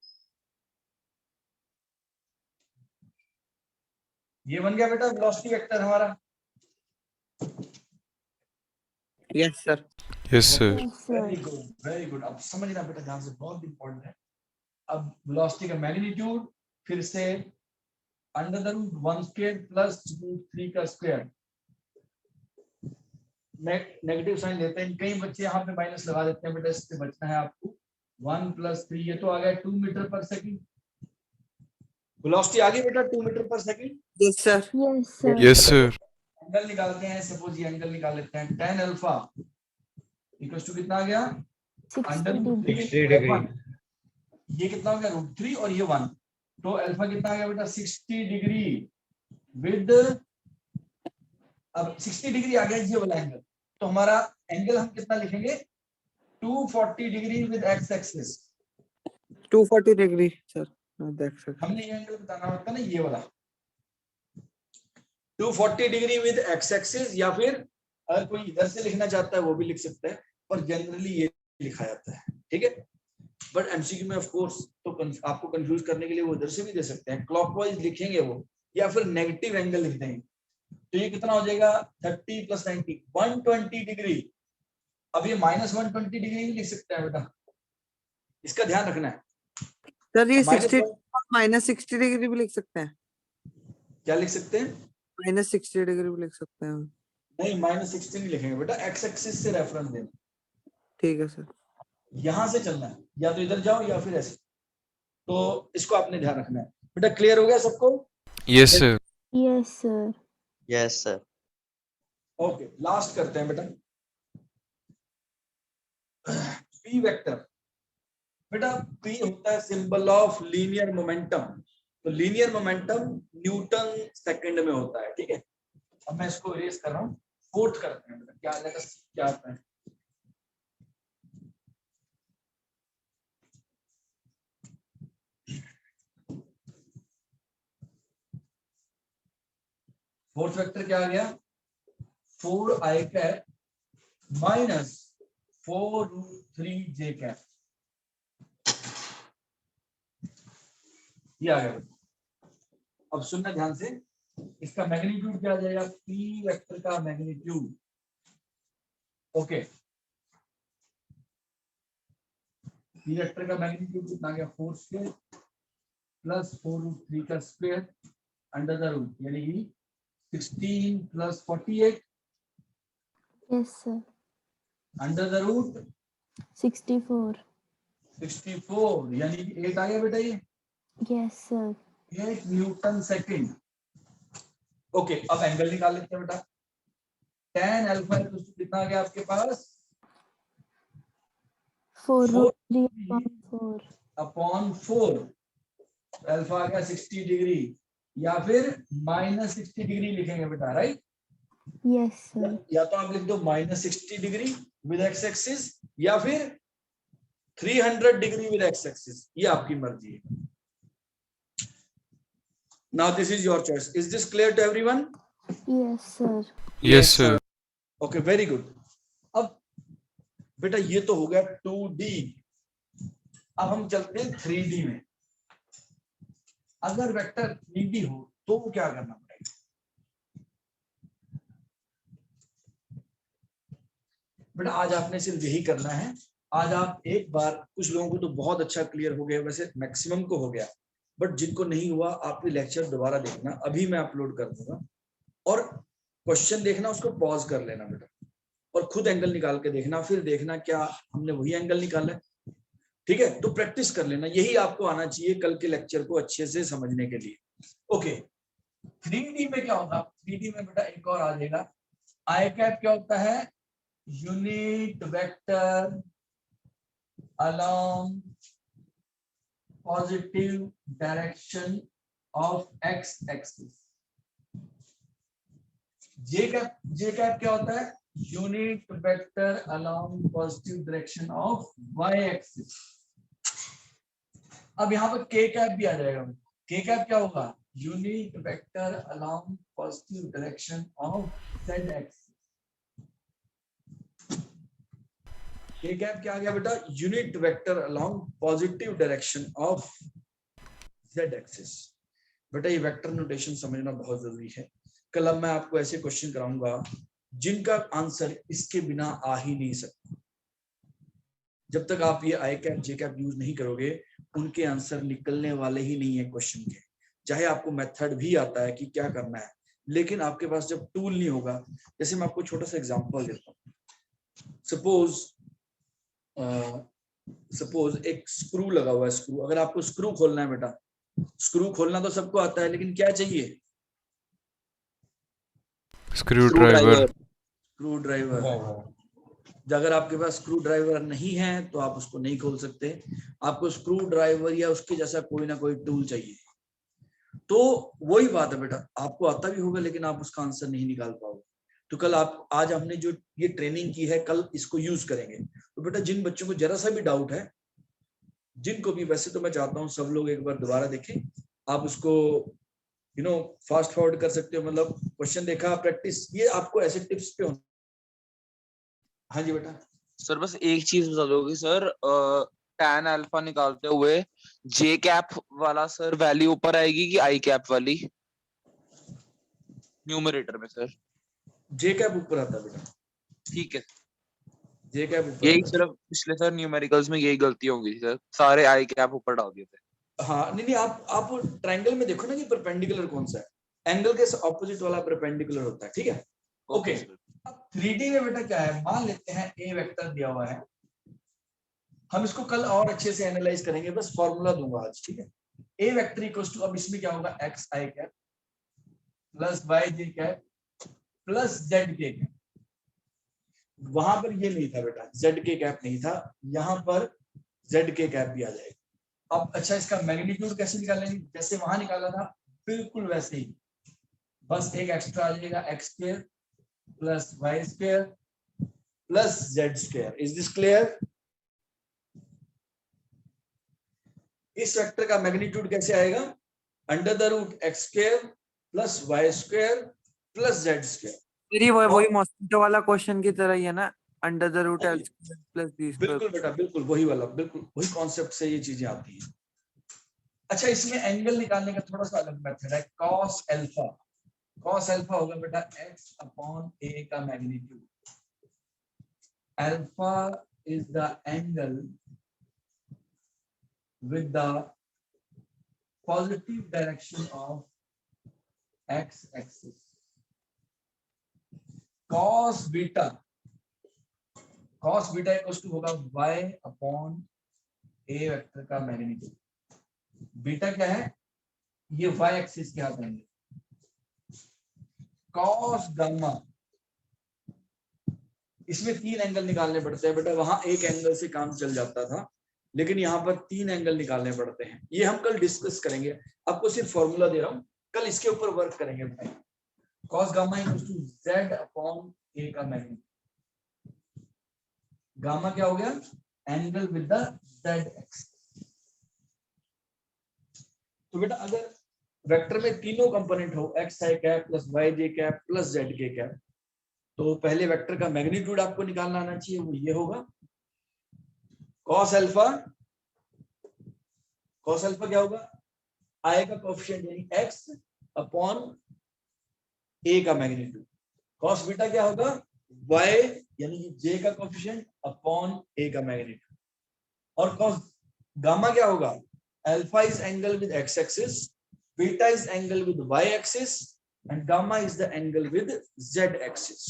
[SPEAKER 1] ये बन गया बेटा वेलोसिटी वेक्टर हमारा।
[SPEAKER 3] Yes sir.
[SPEAKER 6] Yes sir.
[SPEAKER 4] Yes, sir.
[SPEAKER 1] Very good very good. अब समझना बेटा ध्यान से, बहुत इंपॉर्टेंट है। अब वेलोसिटी का मैग्नीट्यूड फिर से √1² प्लस √3 का स्क्वायर, नेगेटिव साइन लेते हैं। कई बच्चे यहाँ पे माइनस लगा देते हैं, बेटा इससे बचना है आपको। 1 + 3, ये तो आ गया 2 मीटर पर सेकंड। वेलोसिटी आ गई बेटा 2 metre per second.
[SPEAKER 3] Yes sir.
[SPEAKER 4] Yes, sir.
[SPEAKER 6] Yes sir.
[SPEAKER 1] Angle निकालते हैं, सपोज ये एंगल निकाल लेते हैं। tan अल्फा इक्वल्स टू कितना आ गया?
[SPEAKER 4] 60 degree.
[SPEAKER 2] 60 डिग्री।
[SPEAKER 1] ये कितना हो गया? √3 और ये 1, तो अल्फा कितना आ गया बेटा? 60 डिग्री विद, अब 60 डिग्री आ गया ये वाला एंगल, तो हमारा एंगल हम कितना लिखेंगे? 240 degree with x axis.
[SPEAKER 3] 240 degree sir, देख सकते।
[SPEAKER 1] हमने ये एंगल बताना होता है ना, ये वाला 240 डिग्री विद एक्स एक्सिस, या फिर अगर कोई इधर से लिखना चाहता है वो भी लिख सकता है, पर जनरली ये लिखा जाता है, ठीक है? बट एमसीक्यू में ऑफ कोर्स तो आपको कंफ्यूज करने के लिए वो इधर से भी दे सकते हैं, क्लॉकवाइज लिखेंगे वो, या फिर नेगेटिव एंगल लिख देंगे। तो ये कितना हो जाएगा? 30 + 90 120 डिग्री। अब ये -120 डिग्री भी लिख सकते हैं बेटा, इसका ध्यान रखना है।
[SPEAKER 3] सर ये
[SPEAKER 1] Minus
[SPEAKER 3] 60
[SPEAKER 1] one-
[SPEAKER 3] -60 डिग्री भी लिख सकते हैं,
[SPEAKER 1] क्या लिख सकते हैं?
[SPEAKER 3] -60 डिग्री भी लिख सकते हैं।
[SPEAKER 1] नहीं -60 नहीं लिखेंगे बेटा, एक्स एक्सिस से रेफरेंस देना,
[SPEAKER 3] ठीक है सर।
[SPEAKER 1] यहां से चलना है, या तो इधर जाओ या फिर ऐसे, तो इसको आपने ध्यान रखना है बेटा। क्लियर हो गया सबको?
[SPEAKER 6] Yes sir.
[SPEAKER 4] Yes, sir.
[SPEAKER 9] Yes, sir.
[SPEAKER 1] Okay last करते हैं बेटा। पी वेक्टर बेटा, पी होता है सिंबल ऑफ लीनियर मोमेंटम, तो लीनियर मोमेंटम न्यूटन सेकंड में होता है, ठीक है? अब मैं इसको इरेज कर रहा हूँ, फोर्थ करते हैं बेटा। क्या आ जाएगा? क्या आता है? फोर्थ वेक्टर क्या आ गया? 4i cap minus 4√3 j cap, ये आ गया। अब सुनना ध्यान से, इसका मैग्नीट्यूड क्या आ जाएगा? पी वेक्टर का मैग्नीट्यूड, ओके, पी वेक्टर का मैग्नीट्यूड कितना आ गया? 4² प्लस 4√3 का स्क्वायर अंडर द रूट, यानी कि 16 + 48
[SPEAKER 4] Yes, sir.
[SPEAKER 1] Under the root
[SPEAKER 4] 64.
[SPEAKER 1] 64 यानी कि 8 आ गया बेटा, ये
[SPEAKER 4] Yes, sir.
[SPEAKER 1] 8 Newton second. Okay, अब एंगल निकाल लेते हैं बेटा। tan अल्फा कितना आ गया आपके पास?
[SPEAKER 4] 4
[SPEAKER 1] 4
[SPEAKER 4] root 3 upon 4.
[SPEAKER 1] अपॉन 4, अल्फा आ गया 60 डिग्री, या फिर -60 डिग्री लिखेंगे बेटा, राइट?
[SPEAKER 4] Yes, sir.
[SPEAKER 1] या तो आप लिख दो -60 डिग्री विद एक्स एक्सिस, या फिर 300 डिग्री विद एक्स एक्सिस, ये आपकी मर्जी है। Now this is your choice. Is this clear to everyone?
[SPEAKER 4] Yes, sir.
[SPEAKER 6] Yes, sir.
[SPEAKER 1] Okay, very good. अब बेटा ये तो हो गया 2D, अब हम चलते हैं 3D में। अगर वेक्टर 3D हो तो वो क्या करना पड़ेगा? बेटा आज आपने सिर्फ यही करना है। आज आप एक बार, कुछ लोगों को तो बहुत अच्छा क्लियर हो गया, वैसे मैक्सिमम को हो गया, बट जिनको नहीं हुआ आप लेक्चर दोबारा देखना, अभी मैं अपलोड कर दूंगा, और क्वेश्चन देखना, उसको पॉज कर लेना बेटा, और खुद एंगल निकाल के देखना, फिर देखना क्या हमने वही एंगल निकाला है। ठीक है, तो प्रैक्टिस कर लेना, यही आपको आना चाहिए कल के लेक्चर को अच्छे से समझने के लिए। ओके, 3D में क्या होगा? 3D में बेटा एक और आ जाएगा, आई कैप क्या होता है? Unit vector along positive direction of x axis। j cap क्या होता है? Unit vector along positive direction of y axis। अब यहाँ पर k कैप भी आ जाएगा। k कैप क्या होगा? Unit vector along positive direction of z axis। k cap क्या आ गया बेटा? Unit vector along positive direction of z axis. बेटा ये वेक्टर नोटेशन समझना बहुत जरूरी है। कल अब मैं आपको ऐसे क्वेश्चन कराऊंगा जिनका आंसर इसके बिना आ ही नहीं सकता। जब तक आप ये आई कैप जे कैप यूज नहीं करोगे, उनके आंसर निकलने वाले ही नहीं है क्वेश्चन के। चाहे आपको मेथड भी आता है कि क्या करना है, लेकिन आपके पास जब टूल नहीं होगा, जैसे मैं आपको छोटा सा एग्जांपल देता हूँ। सपोज एक स्क्रू लगा हुआ है। स्क्रू, अगर आपको स्क्रू खोलना है बेटा, स्क्रू खोलना तो सबको आता है, लेकिन क्या चाहिए?
[SPEAKER 6] Screwdriver.
[SPEAKER 1] Screw driver. अगर आपके पास स्क्रू ड्राइवर नहीं है तो आप उसको नहीं खोल सकते। आपको स्क्रू ड्राइवर या उसके जैसा कोई ना कोई टूल चाहिए। तो वही बात है बेटा, आपको आता भी होगा लेकिन आप उसका आंसर नहीं निकाल पाओगे। तो कल आप, आज हमने जो ये ट्रेनिंग की है, कल इसको यूज करेंगे। तो बेटा जिन बच्चों को जरा सा भी डाउट है, जिनको भी, वैसे तो मैं चाहता हूँ सब लोग एक बार दोबारा देखें, आप उसको फास्ट फॉरवर्ड कर सकते हो, मतलब क्वेश्चन देखा, प्रैक्टिस, ये आपको ऐसे टिप्स पे होना। हाँ जी बेटा।
[SPEAKER 5] सर बस एक चीज बता दोगे सर, tan अल्फा निकालते हुए जे कैप वाला सर वैल्यू ऊपर आएगी कि आई कैप वाली न्यूमरेटर में? सर
[SPEAKER 1] जे कैप ऊपर आता है बेटा।
[SPEAKER 5] ठीक है,
[SPEAKER 1] जे कैप ऊपर
[SPEAKER 5] यही
[SPEAKER 1] आता है।
[SPEAKER 5] सिर्फ पिछले सर न्यूमेरिकल्स में यही गलती होंगी सर, सारे आई कैप ऊपर डाल दिए थे।
[SPEAKER 1] हाँ, नहीं, आप ट्रायंगल में देखो ना कि परपेंडिकुलर कौन सा है, एंगल के ऑपोजिट वाला परपेंडिकुलर होता है। ठीक है, ओके। अब 3D में बेटा क्या है, मान लेते हैं ए वेक्टर दिया हुआ है, हम इसको कल और अच्छे से एनालाइज करेंगे, बस फॉर्मूला दूंगा आज। ठीक है, ए वेक्टर इक्वल्स टू, अब इसमें क्या होगा, x I cap plus Y J cap plus Z के कैप। वहां पर ये नहीं था बेटा, जेड के कैप नहीं था, यहाँ पर जेड के कैप भी आ जाएगा। अब अच्छा, इसका मैग्नीट्यूड कैसे निकालेंगे? जैसे वहां निकाला था बिल्कुल वैसे ही, बस एक एक्स्ट्रा आ जाएगा, X square plus Y square plus Z square. Is this clear? इस वेक्टर का मैग्नीट्यूड कैसे आएगा? Under the root X square plus Y square plus Z square.
[SPEAKER 3] मेरी वही मॉस्किटो वाला क्वेश्चन की तरह ही है ना, under the root L plus B square.
[SPEAKER 1] बिल्कुल बेटा, बिल्कुल वही वाला, बिल्कुल वही कॉन्सेप्ट से ये चीजें आती हैं। अच्छा, इसमें एंगल निकालने का थोड़ा सा अलग मेथड है, कॉस अल्फा। कॉस अल्फा होगा बेटा एक्स अपॉन ए का magnitude. Alpha is the angle with the positive direction of x axis. Cos beta cos beta equals to होगा y अपॉन a वेक्टर का मैग्नीट्यूड। बीटा क्या है, ये y axis के हाथ में, cos गामा, इसमें 3 एंगल निकालने पड़ते हैं बेटा, वहां एक एंगल से काम चल जाता था, लेकिन यहाँ पर 3 एंगल निकालने पड़ते हैं। ये हम कल डिस्कस करेंगे, आपको सिर्फ फॉर्मूला दे रहा हूं, कल इसके ऊपर वर्क करेंगे बेटा। cos gamma equals to z upon a का मैग्नीट्यूड। गामा क्या हो गया, angle with the z axis. तो बेटा अगर वेक्टर में तीनों कंपोनेंट हो x i cap plus y j cap plus z k cap, तो पहले वेक्टर का मैग्नीट्यूड आपको निकालना आना चाहिए, वो ये होगा cos अल्फा। cos अल्फा क्या होगा, i का कोएफिशिएंट यानी x अपॉन a का मैग्नीट्यूड। cos बीटा क्या होगा, y यानी j का कोएफिशिएंट अपॉन a का मैग्नीट्यूड। और cos गामा क्या होगा, alpha is angle with x axis, beta is angle with y axis and gamma is the angle with z axis.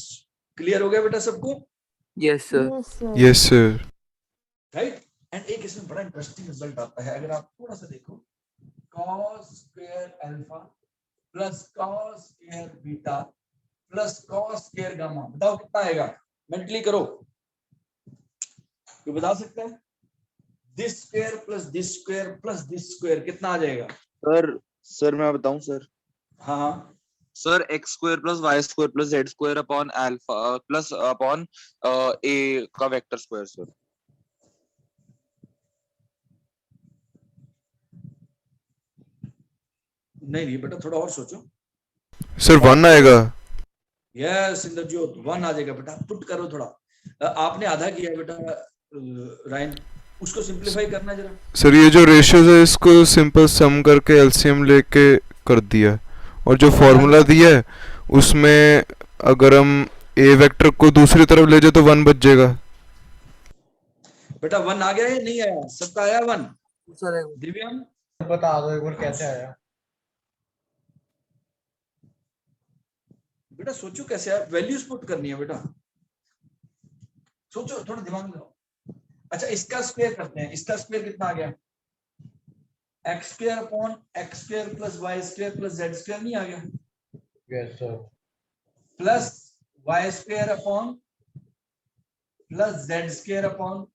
[SPEAKER 1] Clear हो गया बेटा सबको?
[SPEAKER 3] Yes, sir.
[SPEAKER 4] Yes, sir.
[SPEAKER 6] Yes, sir.
[SPEAKER 1] Right. And एक इसमें बड़ा interesting result आता है, अगर आप थोड़ा सा देखो, cos square alpha plus cos square beta plus cos square gamma, बताओ कितना आएगा, मेंटली करो, कोई बता सकता है? This square plus this square कितना आ जाएगा?
[SPEAKER 5] सर मैं बताऊं सर,
[SPEAKER 1] हाँ हाँ,
[SPEAKER 5] sir x square plus Y square plus Z square upon alpha plus upon a का वेक्टर स्क्वायर सर।
[SPEAKER 1] नहीं बेटा थोड़ा और सोचो।
[SPEAKER 6] सर 1 आएगा।
[SPEAKER 1] यस इंद्रजोत 1 आ जाएगा बेटा, पुट करो थोड़ा। आपने आधा किया है बेटा रायन, उसको सिंपलीफाई करना जरा।
[SPEAKER 6] सर ये जो रेशियोज है इसको सिंपल सम करके एलसीएम लेके कर दिया, और जो फॉर्मूला दिया है उसमें अगर हम ए वेक्टर को दूसरी तरफ ले जाए तो 1 बच जाएगा।
[SPEAKER 1] बेटा 1 आ गया है, नहीं आया? सबका आया 1?
[SPEAKER 3] Sir,
[SPEAKER 1] दिव्यांग
[SPEAKER 2] बता दो एक बार कैसे आया।
[SPEAKER 1] बेटा सोचो कैसे आया, वैल्यूज पुट करनी है बेटा, सोचो थोड़ा दिमाग लगाओ। अच्छा इसका स्क्वायर करते हैं, इसका स्क्वायर कितना आ गया, X square upon X square plus Y square plus Z square नहीं आ गया?
[SPEAKER 2] Yes sir.
[SPEAKER 1] Plus Y square upon plus Z square upon,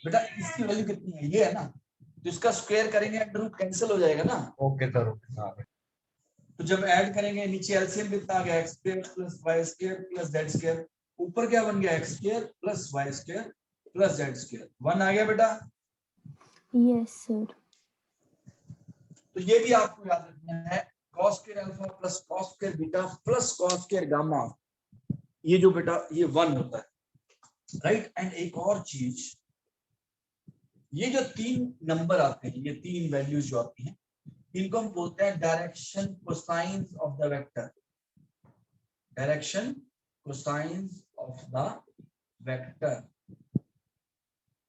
[SPEAKER 1] बेटा इसकी वैल्यू कितनी है, ये है ना, तो इसका स्क्वायर करेंगे अंडर रूट कैंसिल हो जाएगा ना।
[SPEAKER 2] Okay sir, okay.
[SPEAKER 1] तो जब ऐड करेंगे नीचे एलसीएम कितना आ गया, X square plus Y square plus Z square, ऊपर क्या बन गया, X square plus Y square plus Z square. 1 आ गया बेटा?
[SPEAKER 4] Yes, sir.
[SPEAKER 1] तो ये भी आपको याद रखना है, cos square alpha plus cos square beta plus cos square gamma, ये जो बेटा ये 1 होता है, राइट। एंड एक और चीज, ये जो 3 नंबर आते हैं, ये 3 वैल्यूज जो आती हैं, इनको हम बोलते हैं direction cosines of the vector. Direction cosines of the vector,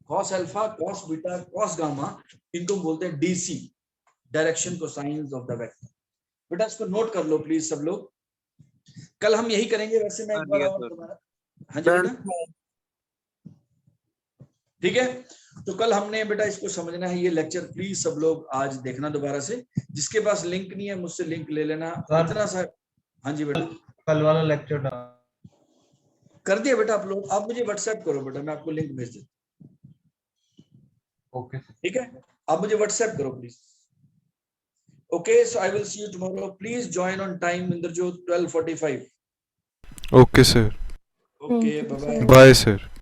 [SPEAKER 1] cos alpha, cos beta, cos gamma, इनको बोलते हैं DC, direction cosines of the vector. बेटा इसको नोट कर लो प्लीज सब लोग, कल हम यही करेंगे। वैसे मैं एक बार और दोबारा, हाँ जी बेटा ठीक है। तो कल हमने बेटा इसको समझना है, ये लेक्चर प्लीज सब लोग आज देखना दोबारा से, जिसके पास लिंक नहीं है मुझसे लिंक ले लेना इतना सा। हाँ जी बेटा,
[SPEAKER 2] कल वाला लेक्चर
[SPEAKER 1] कर दिया बेटा अपलोड, आप मुझे व्हाट्सएप करो बेटा, मैं आपको लिंक भेज देता हूँ।
[SPEAKER 2] ओके
[SPEAKER 1] ठीक है, आप मुझे व्हाट्सएप करो please. Okay, so I will see you tomorrow, please join on time Inderjot 12:45।
[SPEAKER 6] Okay sir,
[SPEAKER 1] okay
[SPEAKER 4] Thank you,
[SPEAKER 1] bye bye.
[SPEAKER 4] sir.
[SPEAKER 6] Bye sir.